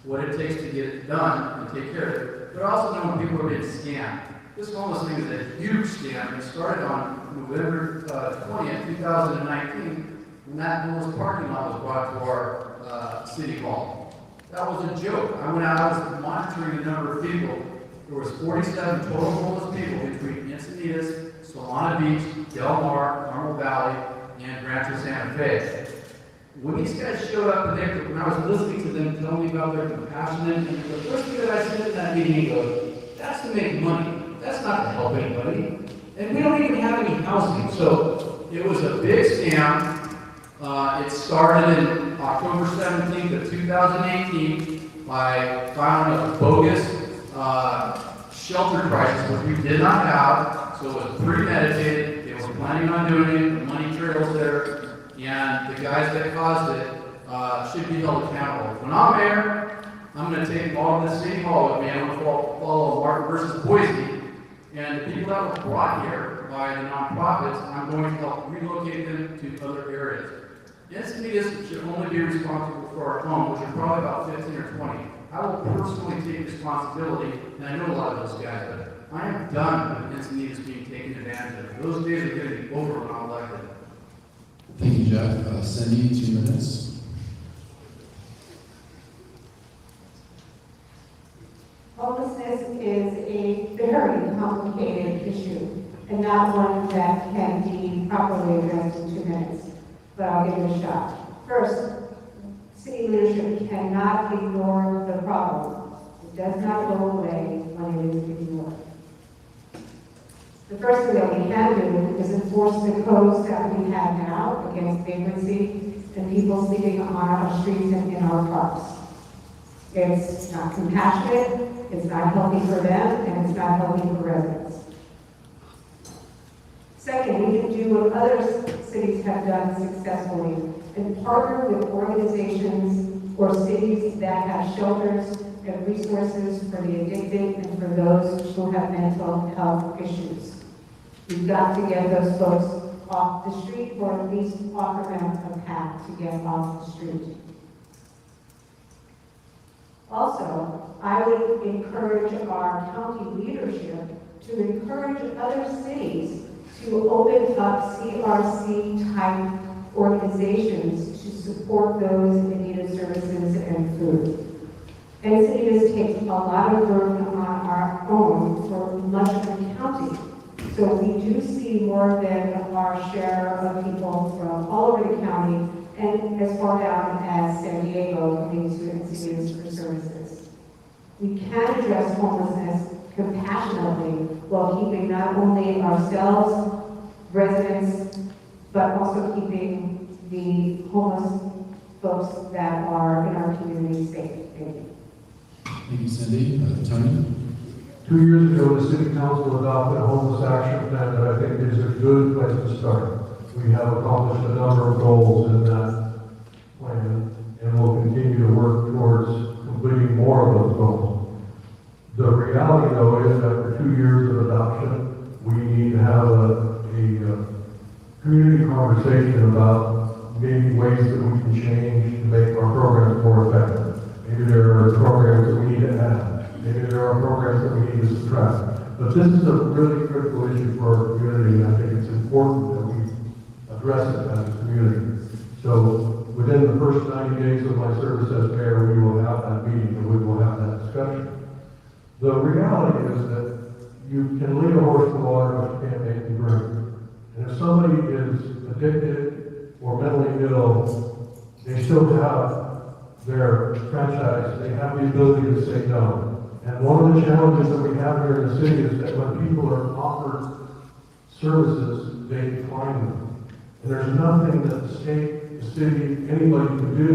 what it takes to get it done and take care of it. But I also know when people are getting scammed. This homeless thing is a huge scam. It started on November 20th, 2019, when that homeless parking lot was brought to our city hall. That was a joke. I went out, I was monitoring the number of people. There was 47 total homeless people between Encinitas, Solana Beach, Del Mar, Carmel Valley, and Rancho Santa Fe. When these guys showed up, when I was listening to them tell me about their compassion, and the first thing that I said in that meeting goes, that's to make money. That's not to help anybody. And we don't even have any housing. So it was a big scam. It started in October 17th of 2018 by filing a bogus shelter crisis, which we did not have. So it was premeditated. They were planning on doing it. The money trails there. And the guys that caused it should be held accountable. When I'm mayor, I'm going to take all of the city hall with me. I'm going to follow Martin versus Boise. And the people that were brought here by the nonprofits, I'm going to help relocate them to other areas. Encinitas should only be responsible for our home, which are probably about 15 or 20. I will personally take responsibility, and I know a lot of those guys, but I am done with Encinitas being taken advantage of. Those days are going to be over when I'm elected. Thank you, Jeff. Cindy, 2 minutes. Homelessness is a very complicated issue and not one that can be properly addressed in 2 minutes, but I'll give it a shot. First, city leadership cannot ignore the problem. It does not go away when it is ignored. The first thing that we can do is enforce the codes that we have now against vagrancy and people sleeping on our streets and in our parks. It's not compassionate, it's not healthy for them, and it's not healthy for residents. Second, we can do what other cities have done successfully and partner with organizations or cities that have shelters and resources for the addicted and for those who have mental health issues. We've got to get those folks off the street, or at least offer them a path to get off the street. Also, I would encourage our county leadership to encourage other cities to open up CRC-type organizations to support those in need of services and food. Encinitas takes a lot of burden on our own for much of the county. So we do see more than our share of people from all over the county and as far down as San Diego coming to Encinitas for services. we can address homelessness compassionately while keeping not only ourselves, residents, but also keeping the homeless folks that are in our community safe. Thank you. Thank you, Cindy. Tony? 2 years ago, the city council adopted a homeless action plan that I think is a good place to start. We have accomplished a number of goals in that plan, and we'll continue to work towards completing more of those goals. The reality, though, is after 2 years of adoption, we need to have a community conversation about maybe ways that we can change to make our programs more effective. Maybe there are programs that we need to add. Maybe there are programs that we need to subtract. But this is a really critical issue for our community, and I think it's important that we address it as a community. So within the first 90 days of my service as mayor, we will have that meeting and we will have that discussion. The reality is that you can lead a horse to water, but you can't make him drink. And if somebody is addicted or mentally ill, they still have their franchise. They have the ability to say no. And one of the challenges that we have here in the city is that when people are offered services, they decline them. And there's nothing that the state, the city, anybody can do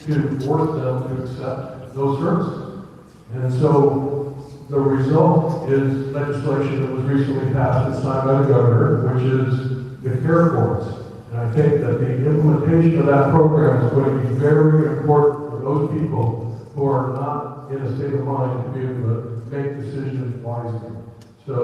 to force them to accept those services. And so the result is legislation that was recently passed and signed by the governor, which is the care courts. And I think that the implementation of that program is going to be very important for those people who are not in a state of mind to be able to make decisions wisely. So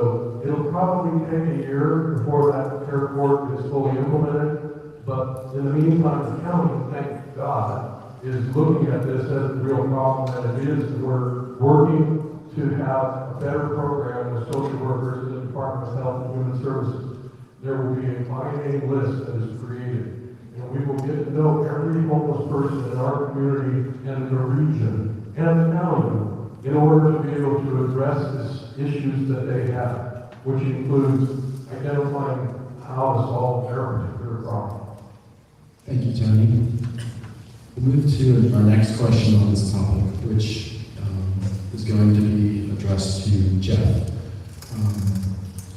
it'll probably take a year before that care court is fully implemented. But in the meantime, the county, thank God, is looking at this as a real problem, and it is. We're working to have a better program with social workers in the Department of Health and Human Services. There will be a by-name list that is created, and we will get to know every homeless person in our community and the region and the county in order to be able to address the issues that they have, which includes identifying how to solve their particular problem. Thank you, Tony. We'll move to our next question on this topic, which is going to be addressed to Jeff.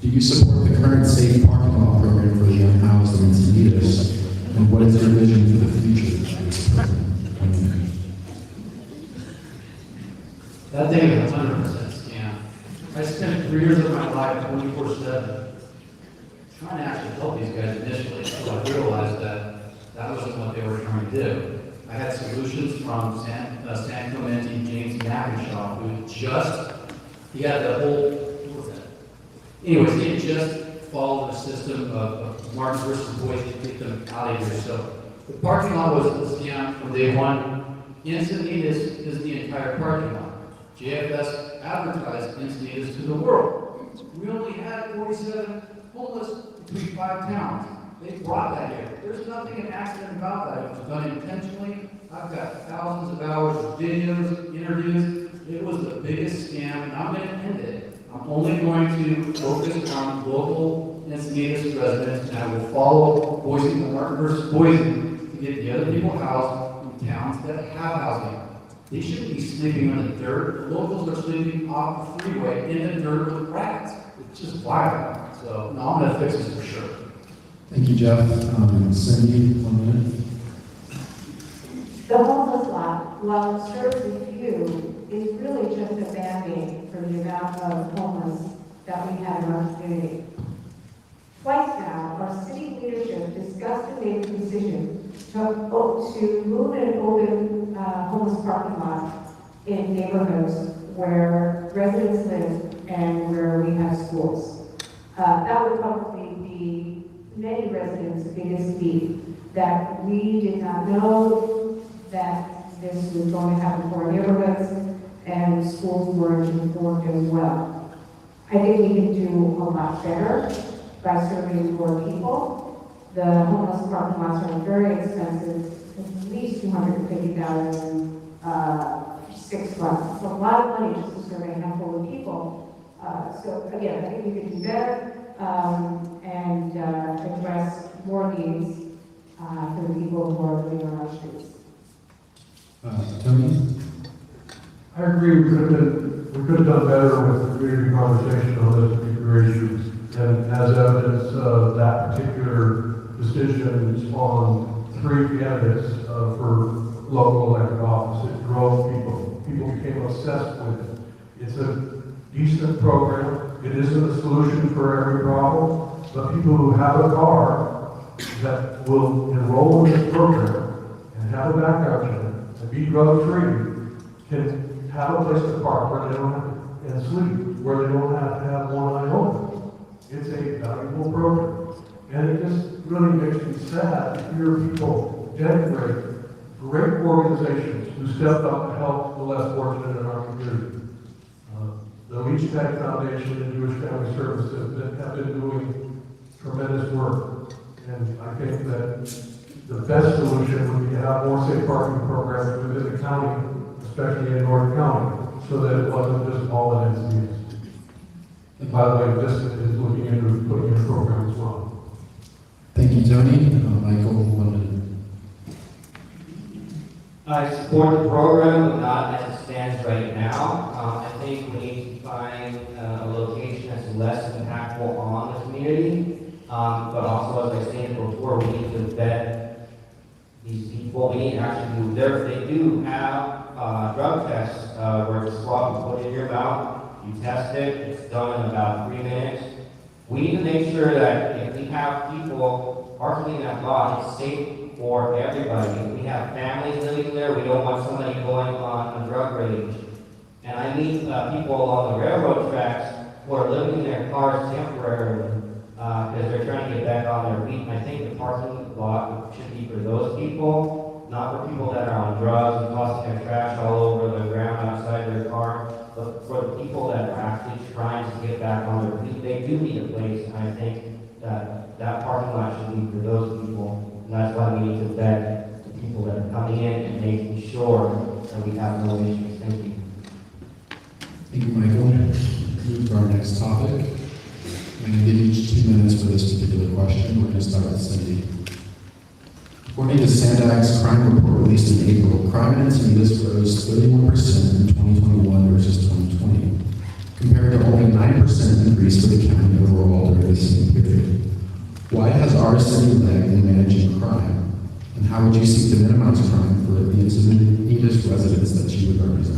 Do you support the current safe parking lot program for the unhoused in Encinitas? And what is your vision for the future of this program? That thing is 100% scam. I spent 3 years of my life 24/7 trying to actually help these guys initially, so I realized that that wasn't what they were trying to do. I had solutions from San Clemente, James Mackenshaw, he had the whole, what was that? Anyways, he had just followed the system of Martin versus Boyd to get them out of here. So the parking lot was a scam from day one. Encinitas is the entire parking lot. JFS advertised Encinitas to the world. We only had 47 homeless between 5 towns. They brought that here. There's nothing an accident about that. It was done intentionally. I've got thousands of hours of videos, interviews. It was the biggest scam, and I'm going to end it. I'm only going to focus on local Encinitas residents, and I will follow Boise Martin versus Boise to get the other people housed in towns that have housing. They shouldn't be sleeping on the dirt. The locals are sleeping off the freeway in the dirt with rats. It's just violent. So, no, I'm going to fix this for sure. Thank you, Jeff. Cindy, 1 minute. The homeless lot, while it serves a few, is really just a band-aid for the amount of homeless that we have in our community. Twice now, our city leadership discussed and made a decision to move and open homeless parking lots in neighborhoods where residents live and where we have schools. That would probably be many residents' biggest need, that we did not know that this was going to happen for our neighborhoods, and schools weren't informed as well. I think we can do a lot better by serving more people. The homeless parking lots are very expensive, at least $250,000 for 6 months. It's a lot of money just to serve a handful of people. So again, I think we can do better and address more needs for the people who are living on our streets. Tony? I agree, we could have done better with the community conversation on this particular issue. And as evidence of that particular decision on 3 candidates for local elected office, it drove people. People became obsessed with it. It's a decent program. It isn't a solution for every problem, but people who have a car that will enroll in this program and have a background check and be drug-free can have a place to park where they don't have to, and sleep where they don't have to have one eye open. It's a valuable program. And it just really makes me sad to hear people denigrate great organizations who stepped up to help the less fortunate in our community. The Leach Tech Foundation and Jewish Family Services have been doing tremendous work. And I think that the best solution would be to have more safe parking programs within the county, especially in North County, so that it wasn't just all in Encinitas. And by the way, this is looking into putting in a program as well. Thank you, Tony. Michael, 1 minute. I support the program, but not as it stands right now. I think we need to find a location that's less impactful on the community. But also, as I stated before, we need to vet these people. We need to actually do they do have drug tests where it's swab, you put it in your mouth, you test it, it's done in about 3 minutes. We need to make sure that if we have people parking in that lot, it's safe for everybody. If we have families living there, we don't want somebody going on a drug rage. And I meet people along the railroad tracks who are living in their cars temporarily because they're trying to get back on their feet. And I think the parking lot should be for those people, not for people that are on drugs and tossing their trash all over the ground outside their car, but for the people that are actually trying to get back on their feet. They do need a place, and I think that parking lot should be for those people. And that's why we need to vet the people that are coming in and making sure that we have no issues. Thank you. Thank you, Michael. Move to our next topic. I'm going to give each 2 minutes for this particular question. We're going to start with Cindy. According to Sandag's crime report released in April, crime in Encinitas rose 31% in 2021 versus 2020, compared to only 9% increase for the county overall during the same period. Why has our city lagged in managing crime? And how would you seek to minimize crime for the Encinitas residents that you would represent?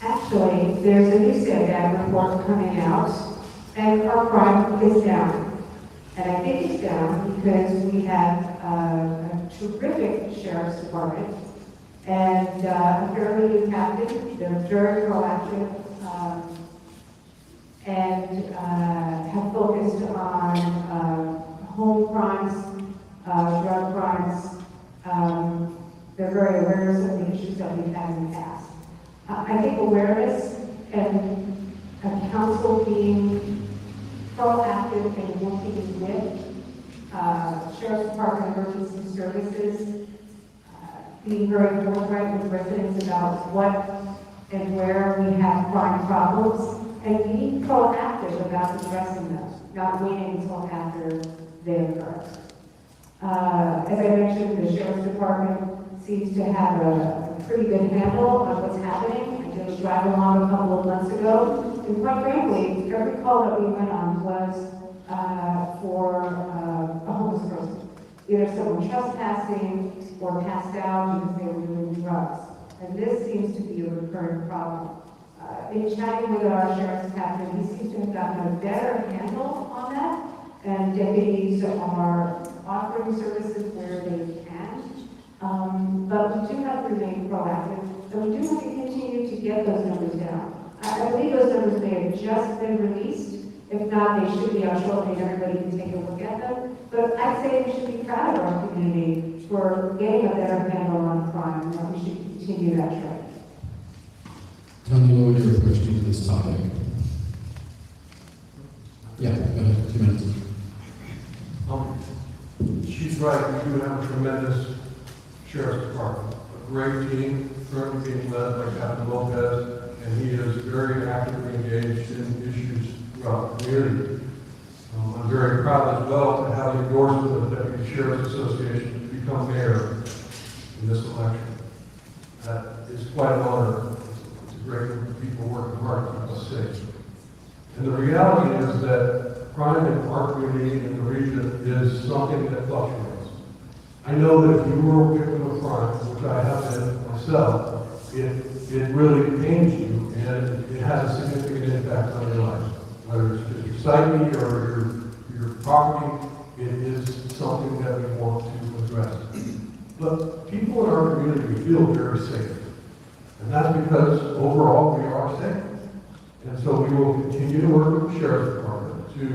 Actually, there's a new SADAG report coming out, and our crime is down. And I think it's down because we have a terrific sheriff's department and a fairly new captain. They're very proactive and have focused on home crimes, drug crimes. They're very aware of the issues that we've had in the past. I think awareness and a council being proactive and working with Sheriff's Department Emergency Services, being very forthright with residents about what and where we have crime problems, and being proactive about addressing them, not waiting until after they occur. As I mentioned, the Sheriff's Department seems to have a pretty good handle on what's happening. I did a drive along a couple of months ago, and quite frankly, every call that we went on was for a homeless person. Either someone trespassing or passed out because they were doing drugs. And this seems to be a recurring problem. In chatting with our sheriff's captain, he seems to have gotten a better handle on that, and deputies are offering services where they can. But we do have to remain proactive, and we do have to continue to get those numbers down. I believe those numbers may have just been released. If not, they should be out shortly, and everybody can take a look at them. But I'd say we should be proud of our community for getting a better handle on crime, and that we should continue that trend. Tony, what would your approach be to this topic? Yeah, go ahead, 2 minutes. She's right, we do have a tremendous sheriff's department, a great team, currently being led by Captain Lopez, and he is very actively engaged in issues throughout the community. I'm very proud as well to have the endorsement of the Deputy Sheriff's Association to become mayor. in this election. That is quite an honor. It's a great group of people working hard to keep us safe. And the reality is that crime in our community and the region is something that fluctuates. I know that if you were a victim of crime, which I have been myself, it really pains you and it has a significant impact on your life. Whether it's your psyche or your property, it is something that we want to address. But people in our community feel very safe. And that's because overall we are safe. And so we will continue to work with the Sheriff's Department to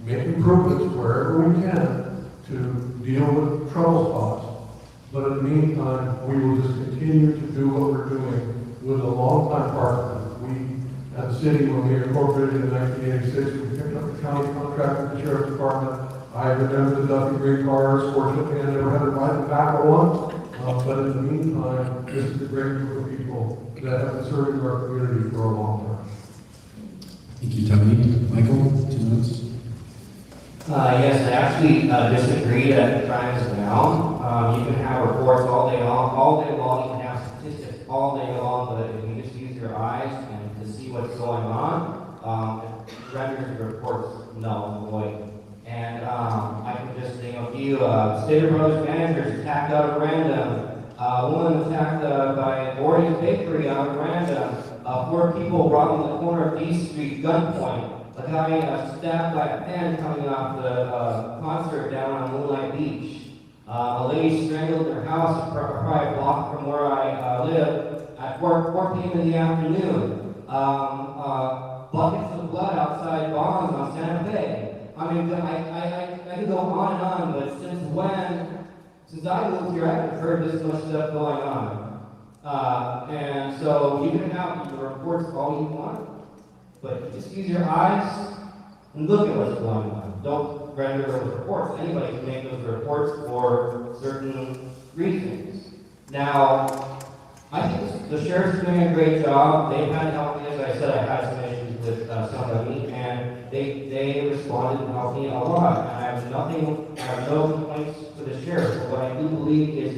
make improvements wherever we can to deal with trouble spots. But in the meantime, we will just continue to do what we're doing with a longtime partner. We, at the city, when we incorporated in 1986, we picked up the county contract with the Sheriff's Department. I remember the Duffy Green cars. Fortunately, I never had to ride the back of one. But in the meantime, this is a great group of people that have been serving our community for a long time. Thank you, Tony. Michael, 2 minutes. Yes, I actually disagree that crime is down. You can have reports all day long, you can have statistics all day long, but if you just use your eyes and to see what's going on, it renders the reports null and void. And I can just name a few. Stater Brothers managers attacked out of random. A woman attacked by Boreas Bakery out of random. 4 people robbed in the corner of D Street, gunpoint. A guy stabbed by a pen coming off the concert down on Moonlight Beach. A lady strangled in her house probably a block from where I live at 4 p.m. in the afternoon. Buckets of blood outside Bonds on Santa Fe. I mean, I could go on and on, but since I moved here, I haven't heard this much stuff going on. And so you can have the reports all you want, but just use your eyes and look at what's going on. Don't render those reports. Anybody can make those reports for certain reasons. Now, I think the sheriff's doing a great job. They've had help me, as I said, I had some issues with somebody, and they responded and helped me a lot. And I have no complaints for the sheriff. But what I do believe is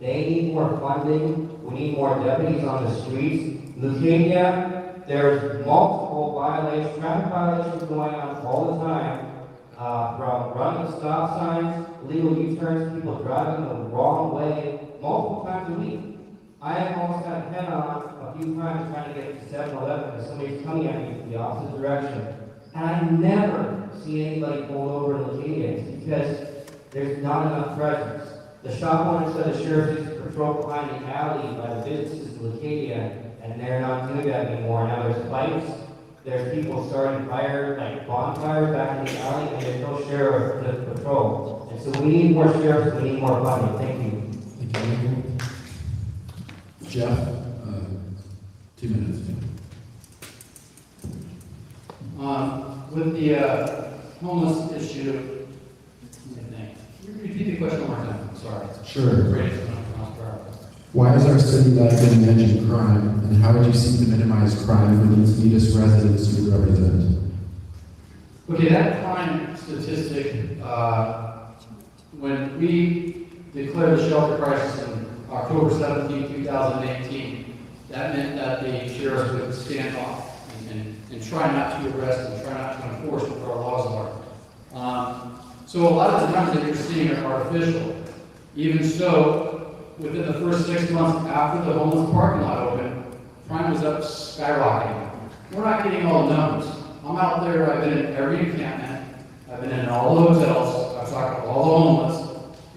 they need more funding. We need more deputies on the streets. Lucadia, there's multiple violations, traffic violations going on all the time. From running stop signs, illegal U-turns, people driving the wrong way multiple times a week. I have almost got a head on a few times trying to get to 7-Eleven and somebody's coming at me from the opposite direction. And I never see anybody pulled over in Lucadia because there's not enough presence. The shop owner said the sheriff used to patrol behind the alley by the businesses in Lucadia, and they're not doing that anymore. Now there's fights, there's people starting fires, like bonfires back in the alley, and there's no sheriff to patrol. And so we need more sheriffs, we need more funding. Thank you. Thank you, Michael. Jeff, 2 minutes. With the homeless issue, let me think. Can you repeat the question one more time? I'm sorry. Sure. Great. Why is our city lagging in managing crime, and how would you seek to minimize crime for the Encinitas residents you represent? Okay, that crime statistic, when we declared the shelter crisis in October 17, 2018, that meant that the sheriffs would stand off and try not to arrest and try not to enforce what our laws are. So a lot of the numbers that you're seeing are artificial. Even so, within the first 6 months after the homeless parking lot opened, crime was up skyrocketing. We're not getting all the numbers. I'm out there, I've been in every encampment, I've been in all the hotels, I've talked to all the homeless,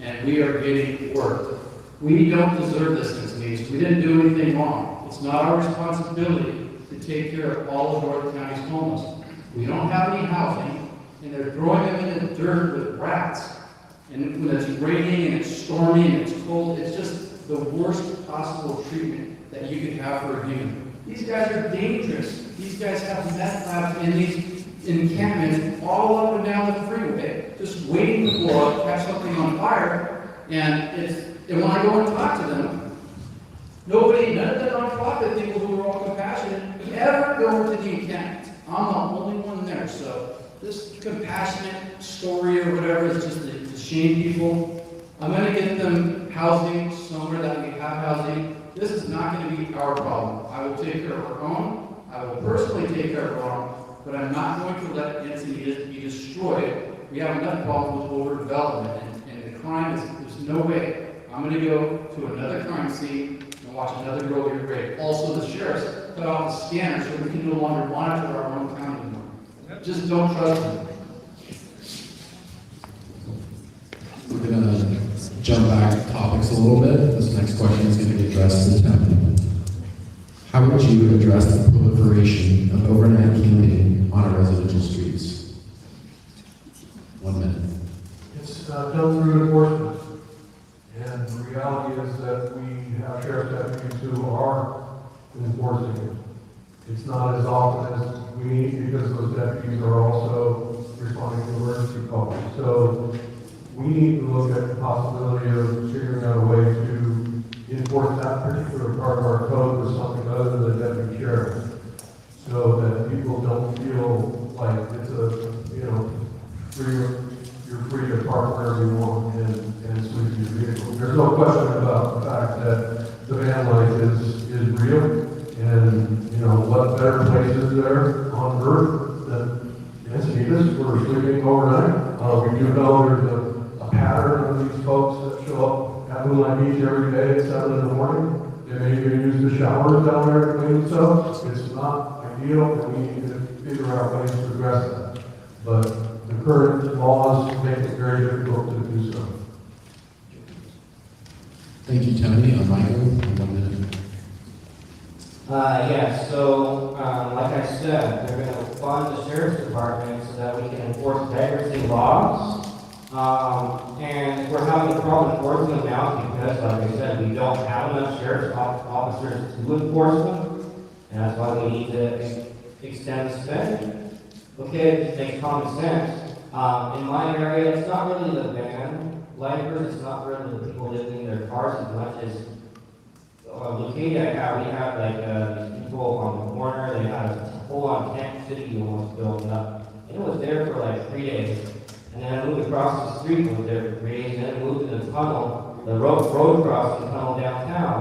and we are getting work. We don't deserve this in Encinitas. We didn't do anything wrong. It's not our responsibility to take care of all of North County's homeless. We don't have any housing, and they're throwing them in the dirt with rats. And when it's raining and it's stormy and it's cold, it's just the worst possible treatment that you could have for a human. These guys are dangerous. These guys have meth labs in these encampments all up and down the freeway, just waiting to blow up, catch something on fire. And when I go and talk to them, none of the nonprofit people who are all compassionate ever go to the encampment. I'm the only one there. So this compassionate story or whatever is just to shame people. I'm going to get them housing somewhere that we have housing. This is not going to be our problem. I will take care of our own. I will personally take care of our own, but I'm not going to let Encinitas be destroyed. We have enough problems with overdevelopment, and the crime is, there's no way. I'm going to go to another crime scene and watch another girl get raped. Also, the sheriffs cut off the scanners so we can no longer monitor our own county anymore. Just don't trust them. We're going to jump back topics a little bit. This next question is going to be addressed to Tony. How would you address the proliferation of overnight camping on our residential streets? 1 minute. It's done through enforcement. And the reality is that we have sheriff's deputies who are enforcing it. It's not as often as we need because those deputies are also responding to emergency calls. So we need to look at the possibility of figuring out a way to enforce that particular part of our code with something other than the deputy sheriff, so that people don't feel like it's a, you're free to park wherever you want and sleep in your vehicle. There's no question about the fact that the van life is real, and what better place is there on earth than Encinitas for sleeping overnight? We do know there's a pattern of these folks that show up at Moonlight Beach every day at 7 in the morning. They may even use the showers down there to clean themselves. It's not ideal, and we need to figure out ways to address that. But the current laws make it very difficult to do so. Thank you, Tony. Michael, 1 minute. So, like I said, they're going to fund the sheriff's department so that we can enforce vagrancy laws. And we're having a problem enforcing them now because, like I said, we don't have enough sheriff's officers to enforce them. And that's why we need to extend the spending. Okay, it just makes common sense. In my area, it's not really the van lifers, it's not really the people living in their cars as much as Leucadia, we have like these people on the corner, they had a full-on tent city almost built up. And it was there for like 3 days. And then I moved across the street, was there for 3 days, and then moved in the tunnel, the road crossing tunnel downtown,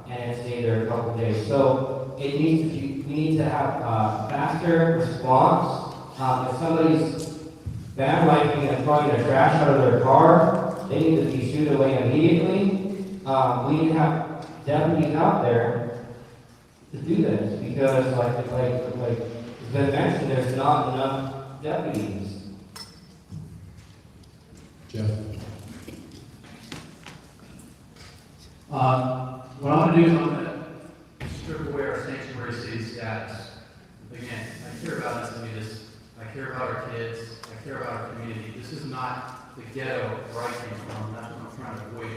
and it stayed there a couple days. So it needs to be, we need to have faster response. If somebody's vandalizing and throwing their trash out of their car, they need to be shooed away immediately. We need to have deputies out there to do this because, like it's been mentioned, there's not enough deputies. Jeff. What I'm going to do is I'm going to strip away our sanctuary city status. Again, I care about Encinitas. I care about our kids. I care about our community. This is not the ghetto where I came from. That's what I'm trying to avoid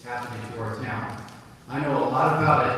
happening to our town. I know a lot about it.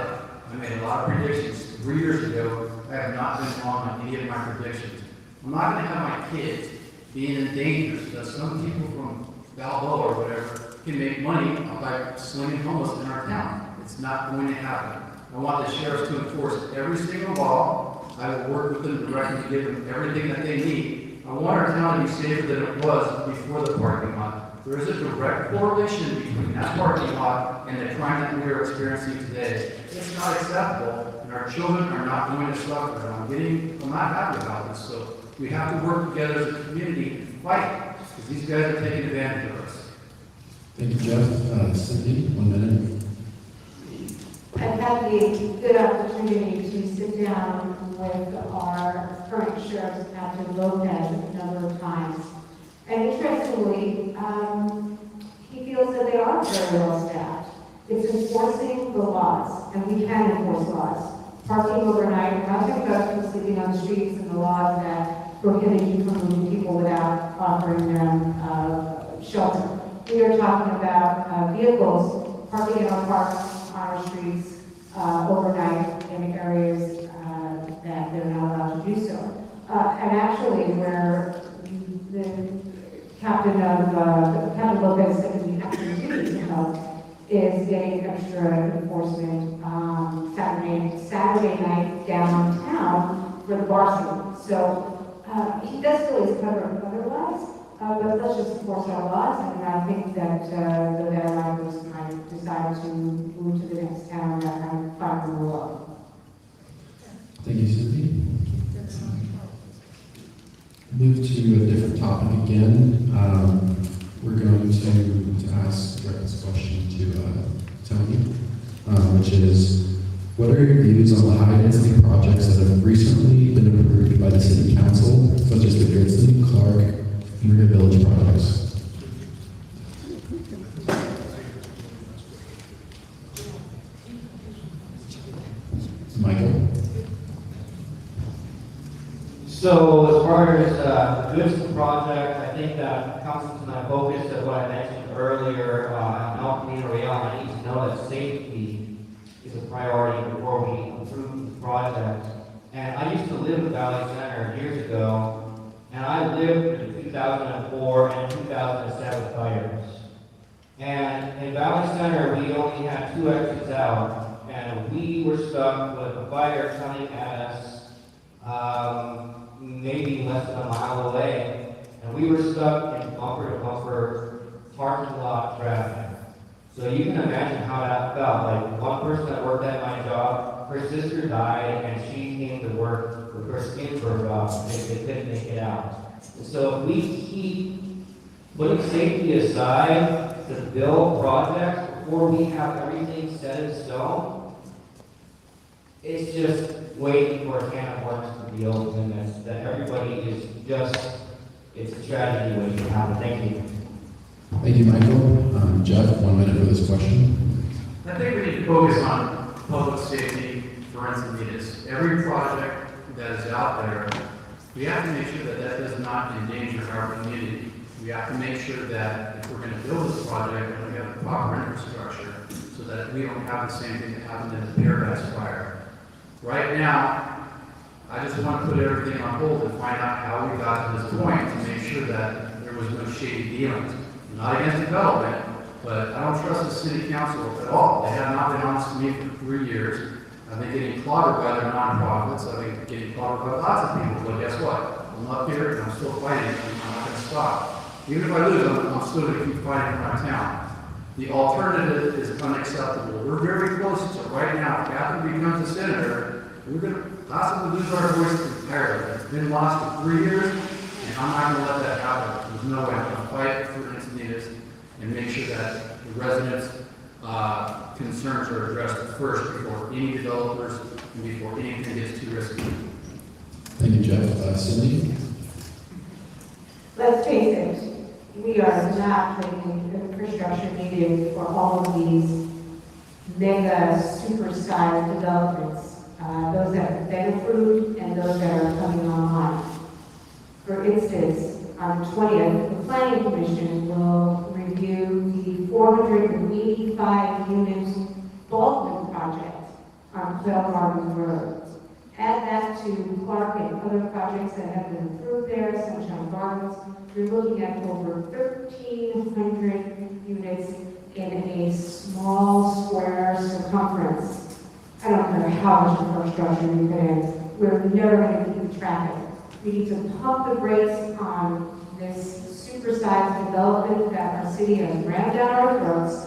I made a lot of predictions 3 years ago. I have not been wrong on any of my predictions. I'm not going to have my kids being in danger so that some people from Balboa or whatever can make money by slinging homeless in our town. It's not going to happen. I want the sheriffs to enforce every single law. I will work with them directly to give them everything that they need. I want our town to be safer than it was before the parking lot. There is a direct correlation between that parking lot and the crime that we are experiencing today. It's not acceptable, and our children are not going to suffer. I'm not happy about this. So we have to work together as a community and fight, because these guys are taking advantage of us. Thank you, Jeff. Cindy, 1 minute. I've had the good opportunity to sit down with our current sheriff, Captain Lopez, a number of times. And interestingly, he feels that they are very well staffed. It's enforcing the laws, and we can enforce laws. Parking overnight, we're not talking about people sleeping on the streets and the laws that prohibit you from moving people without offering them shelter. We are talking about vehicles parking in our parks, on our streets, overnight in areas that they're not allowed to do so. And actually, where the Captain Lopez said we have to do to help is getting extra enforcement Saturday night downtown for the bar scene. So he does feel he's covered otherwise. But let's just enforce our laws, and I think that the landlords might decide to move to the next town and find the law. Thank you, Cindy. Move to a different topic again. We're going to ask this question to Tony, which is, what are your views on the high-density projects that have recently been approved by the City Council, such as the Gridsley, Clark, and Rear Village projects? Michael? So as far as the Goodson project, I think that comes to my focus of what I mentioned earlier, in Mayoral, I need to know that safety is a priority before we approve the project. And I used to live in Valley Center years ago, and I lived through the 2004 and 2007 fires. And in Valley Center, we only had 2 exits out, and we were stuck with a fire coming at us maybe less than a mile away, and we were stuck in bumper-to-bumper parking lot traffic. So you can imagine how that felt. Like, one person that worked at my job, her sister died, and she came to work with her skin burst off. They couldn't make it out. And so if we keep putting safety aside to build projects before we have everything set in stone, it's just waiting for a can of worms to be opened, and that everybody is just, it's a tragedy waiting to happen. Thank you. Thank you, Michael. Jeff, 1 minute for this question. I think we need to focus on public safety for Encinitas. Every project that is out there, we have to make sure that that does not endanger our community. We have to make sure that if we're going to build this project, that we have the proper infrastructure so that we don't have the same thing that happened in the Paradise Fire. Right now, I just want to put everything on hold and find out how we got to this point to make sure that there was no shady dealings. I'm not against development, but I don't trust the city council at all. They have not been honest to me for 3 years. I've been getting clobbered by their nonprofits. I've been getting clobbered by lots of people. But guess what? I'm up here and I'm still fighting, and I'm not going to stop. Even if I lose, I'm still going to keep fighting for my town. The alternative is unacceptable. We're very close to right now. If Catherine becomes a senator, we're going to possibly lose our voice entirely. It's been lost for 3 years, and I'm not going to let that happen. There's no way. I'm going to fight for Encinitas and make sure that the residents' concerns are addressed first before any developers and before anything gets too risky. Thank you, Jeff. Cindy? Let's face it, we are not putting infrastructure needed for all of these mega super-sized developments, those that have been approved and those that are coming online. For instance, on the 20th, the Planning Commission will review the 485 unit Baldwin project on Bell Gardens Road. Add that to Clark and other projects that have been approved there, Sunshine Gardens. You're looking at over 1,300 units in a small square circumference. I don't care how much infrastructure you put in, we're never going to keep traffic. We need to pump the brakes on this supersized development that our city has rammed down our throats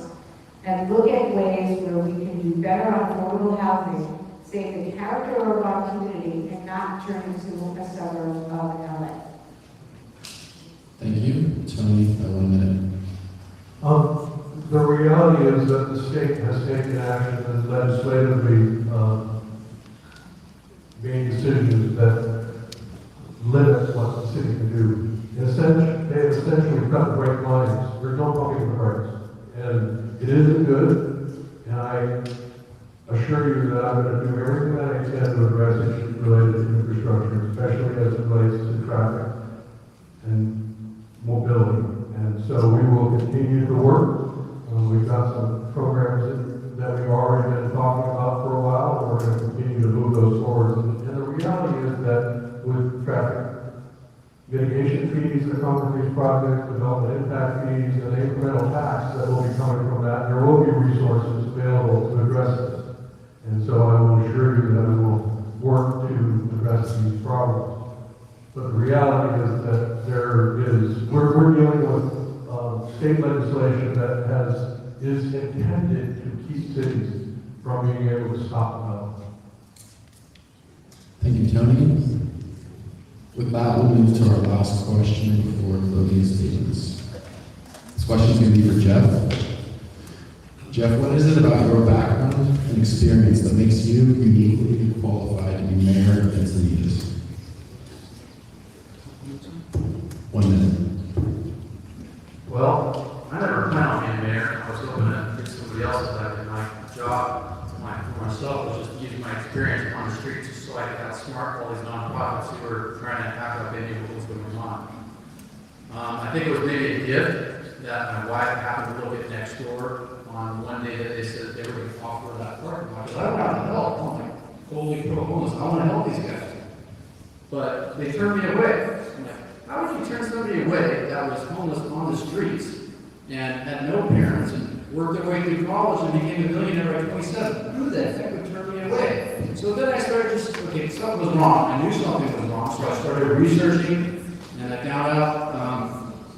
and look at ways where we can do better on affordable housing, save the character of our community, and not turn into a suburb of LA. Thank you. Tony, 1 minute. The reality is that the state has taken action and legislatively made decisions that limit what the city can do. They essentially cut brake lines. There's no pumping the brakes. And it isn't good. And I assure you that I'm going to do everything that I can to address issues related to infrastructure, especially as it relates to traffic and mobility. And so we will continue to work. We've got some programs that we've already been talking about for a while, and we're going to continue to move those forward. And the reality is that with traffic mitigation fees that come from these projects, development impact fees, and incremental tax that will be coming from that, there will be resources available to address this. And so I will assure you that I will work to address these problems. But the reality is that we're dealing with state legislation that is intended to keep cities from being able to stop development. Thank you, Tony. With that, we'll move to our last question before closing statements. This question is going to be for Jeff. Jeff, what is it about your background and experience that makes you uniquely qualified to be mayor of Encinitas? 1 minute. Well, I never planned on being mayor. I was hoping to get somebody else that did my job for myself, was just using my experience on the streets so I could have smart all these nonprofits who were trying to hack up any of what was going on. I think it was maybe a gift that my wife happened to look at next door on one day that they said they were going to offer that parking lot. I don't have to help. I'm like, holy pro-homeless, I want to help these guys. But they turned me away. I'm like, how would you turn somebody away that was homeless on the streets and had no parents and worked their way through college and became a millionaire at 27? Who the heck would turn me away? So then I started okay, something was wrong. I knew something was wrong, so I started researching, and I found out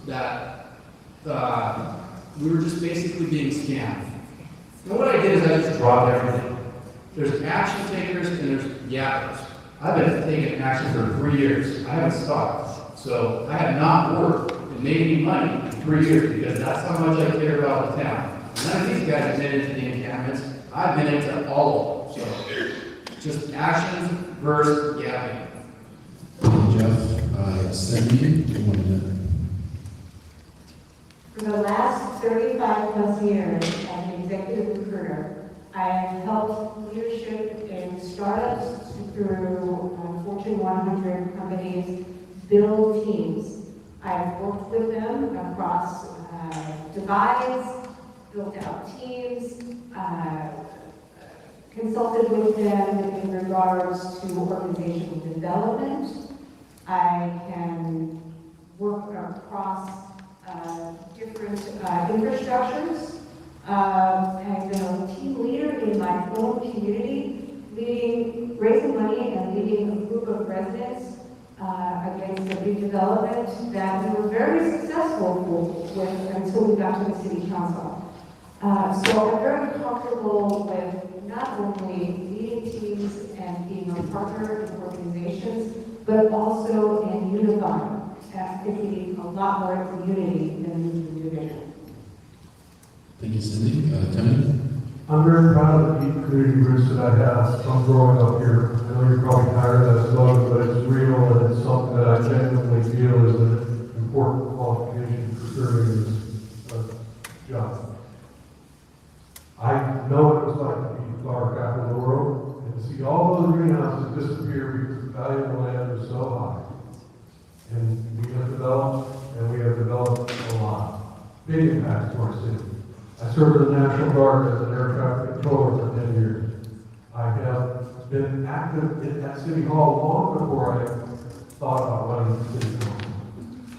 that we were just basically being scammed. And what I did is I just dropped everything. There's action takers and there's yappers. I've been taking action for 3 years. I haven't stopped. So I have not worked and made any money in 3 years because that's how much I care about the town. None of these guys have been into the encampments. I've been into all of them. So just actions versus yapping. Thank you, Jeff. Cindy, 1 minute. For the last 35 plus years as an executive recruiter, I have helped leadership in startups through Fortune 100 companies build teams. I've worked with them across divides, built out teams, consulted with them in regards to organizational development. I can work across different infrastructures. I've been a team leader in my own community, raising money and leading a group of residents against a big development that we were very successful with until we got to the city council. So I'm very comfortable with not only leading teams and being a partner in organizations, but also in unifying. I think we need a lot more unity than division. Thank you, Cindy. Tony? I'm very proud of the deep community roots that I have from growing up here. I know you're probably tired of that slogan, but it's real and it's something that I genuinely feel is an important qualification for serving this job. I know what it was like to be the flower capital of the world and to see all those greenhouses disappear because the value of the land was so high. And we have developed a lot. Big impacts to our city. I served in the National Guard as an air traffic controller for 10 years. I have been active at City Hall long before I thought about running the city council.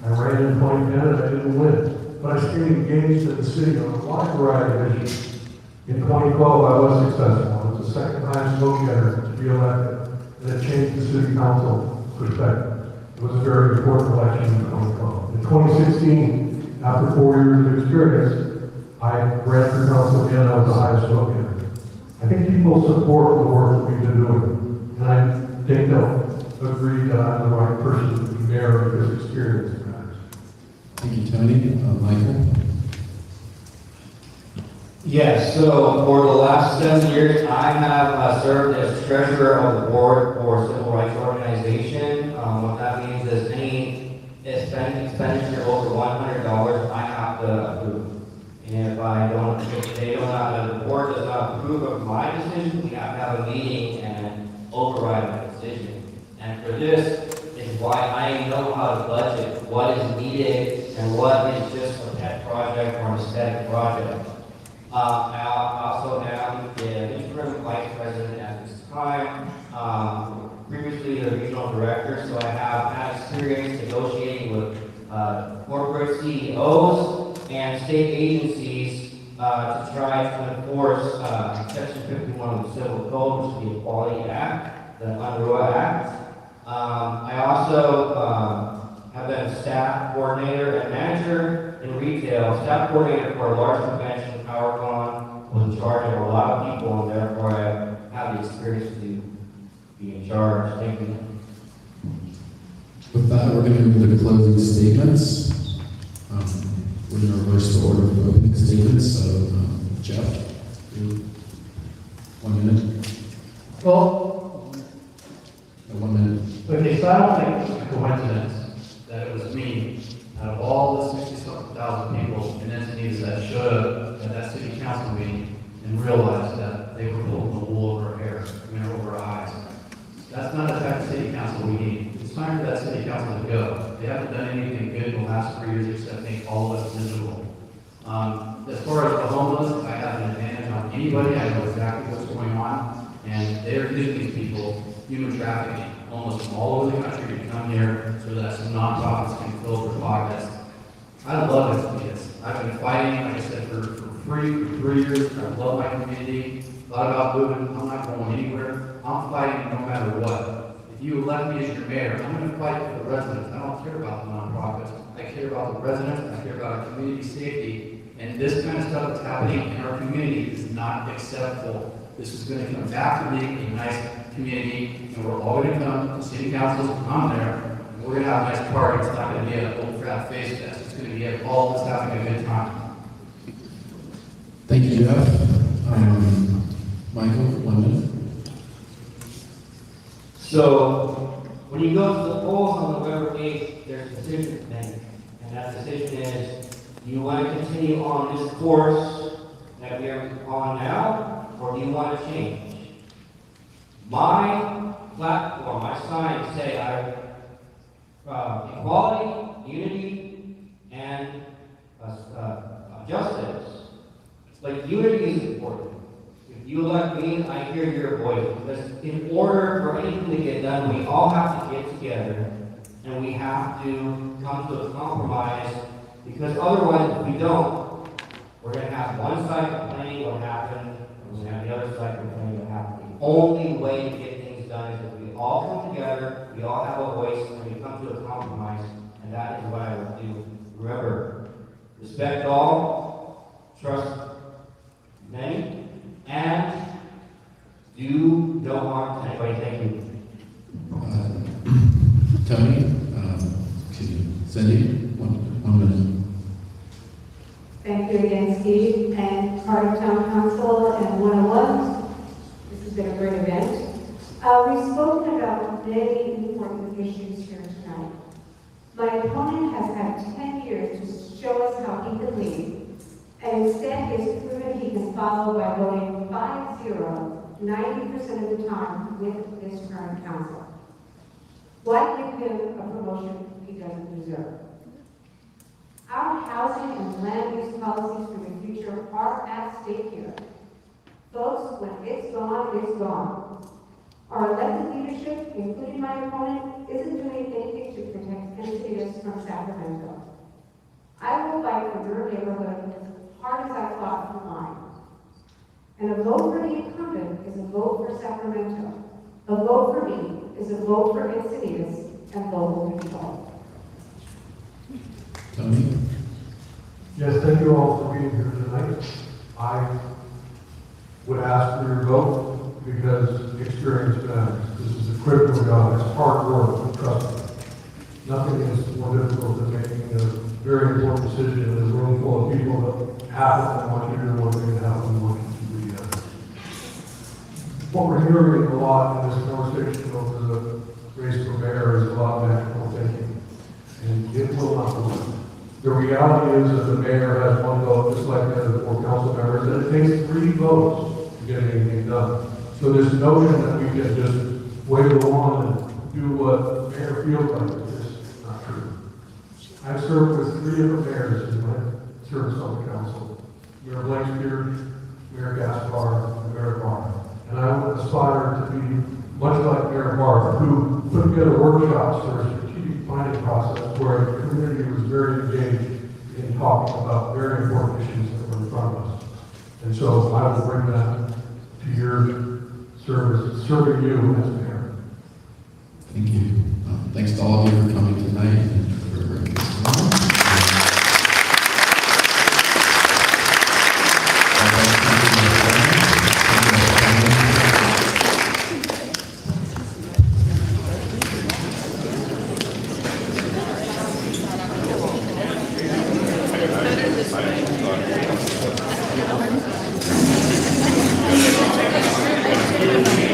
I ran in 2010 and I didn't win, but I stayed engaged in the city on a wide variety of issues. In 2012, I was successful. I was the second highest vote getter to be elected, and it changed the city council perspective. It was a very important election in 2012. In 2016, after 4 years of experience, I ran for council again. I was the highest vote getter. I think people support the work that we've been doing, and I think they'll agree that I'm the right person to be mayor because experience matters. Thank you, Tony. Michael? Yes, so for the last 7 years, I have served as treasurer of the board for a civil rights organization. What that means is any expenditure over $100, I have to approve. And if the board does not approve of my decision, we have to have a meeting and override my decision. And for this is why I know how to budget what is needed and what is just a pet project or an aesthetic project. I also am the interim vice president at this time, previously the regional director, so I have had experience negotiating with corporate CEOs and state agencies to try to enforce Section 51 of the Civil Code, which is the Equality Act, the UNRUA Act. I also have been staff coordinator and manager in retail, staff coordinator for a large convention, PowerCon, was in charge of a lot of people, and therefore I have the experience to be in charge. Thank you. With that, we're going to move to closing statements. We're going to reverse the order of opening statements. So, Jeff, you 1 minute. Well, 1 minute. okay, so I don't think it's a coincidence that it was me, out of all the 60,000 people in Encinitas that showed up at that city council meeting and realized that they were pulling the wool over our hair, over our eyes. That's not the type of city council we need. It's time for that city council to go. They haven't done anything good in the last 3 years except make all of us miserable. As far as the homeless, I have an advantage on anybody. I know exactly what's going on, and they're giving these people human trafficking almost from all over the country to come here so that some nonprofits can fill their pockets. I love Encinitas. I've been fighting, like I said, for free for 3 years. I love my community. Thought about moving. I'm not going anywhere. I'm fighting no matter what. If you elect me as your mayor, I'm going to fight for the residents. I don't care about the nonprofits. I care about the residents. I care about our community safety. And this kind of stuff that's happening in our community is not acceptable. This is going to come back to being a nice community, and we're all going to come, the city councils will come there, and we're going to have a nice party. It's not going to be an old crap face fest. It's going to be all of us having a good time. Thank you, Jeff. Michael, 1 minute. So, when you go to the polls on November 8th, there's a decision to make. And that decision is, do you want to continue on this course that we are on now, or do you want to change? My platform, my signs say equality, unity, and justice. But unity is important. If you elect me, I hear your voice. Because in order for anything to get done, we all have to get together, and we have to come to a compromise. Because otherwise, if we don't, we're going to have one side complaining what happened, and we're going to have the other side complaining what happened. The only way to get things done is if we all come together, we all have a voice, and we come to a compromise, and that is what I will do. Remember, respect all, trust many, and do no harm to anybody. Thank you. Tony, excuse me, Cindy, one minute. Thank you again, Steve, and Cardiff Town Council and 101. This has been a great event. We've spoken about many important issues here tonight. My opponent has had 10 years to show us how he can lead, and instead he has proven he can follow by voting 5-0 90% of the time with this current council. Why give him a promotion he doesn't deserve? Our housing and land use policies for the future are at stake here. Folks, when it's gone, it's gone. Our elected leadership, including my opponent, isn't doing anything to protect Encinitas from Sacramento. I will fight for your neighborhood as hard as I fought for mine. And a vote for the incumbent is a vote for Sacramento. A vote for me is a vote for Encinitas and local control. Tony? Yes, thank you all for being here tonight. I would ask for your vote because experience matters. This is a critical job. It's hard work, trust me. Nothing is more difficult than making a very important decision in a room full of people that half of them want you to do one thing and half of them want you to do the other. What we're hearing a lot in this conversation over the race for mayor is a lot of national thinking, and it will not work. The reality is that the mayor has one vote, just like the other 4 council members, and it takes 3 votes to get anything done. So this notion that we can just wave along and do what the mayor feels like is not true. I've served with 3 different mayors in my service on the council. Mayor Blakespear, Mayor Gaspar, and Mayor Barr. And I would aspire to be much like Mayor Barr, who put together workshops for a strategic planning process where the community was very engaged in talking about very important issues that were in front of us. And so I will bring that to your service, serving you as mayor.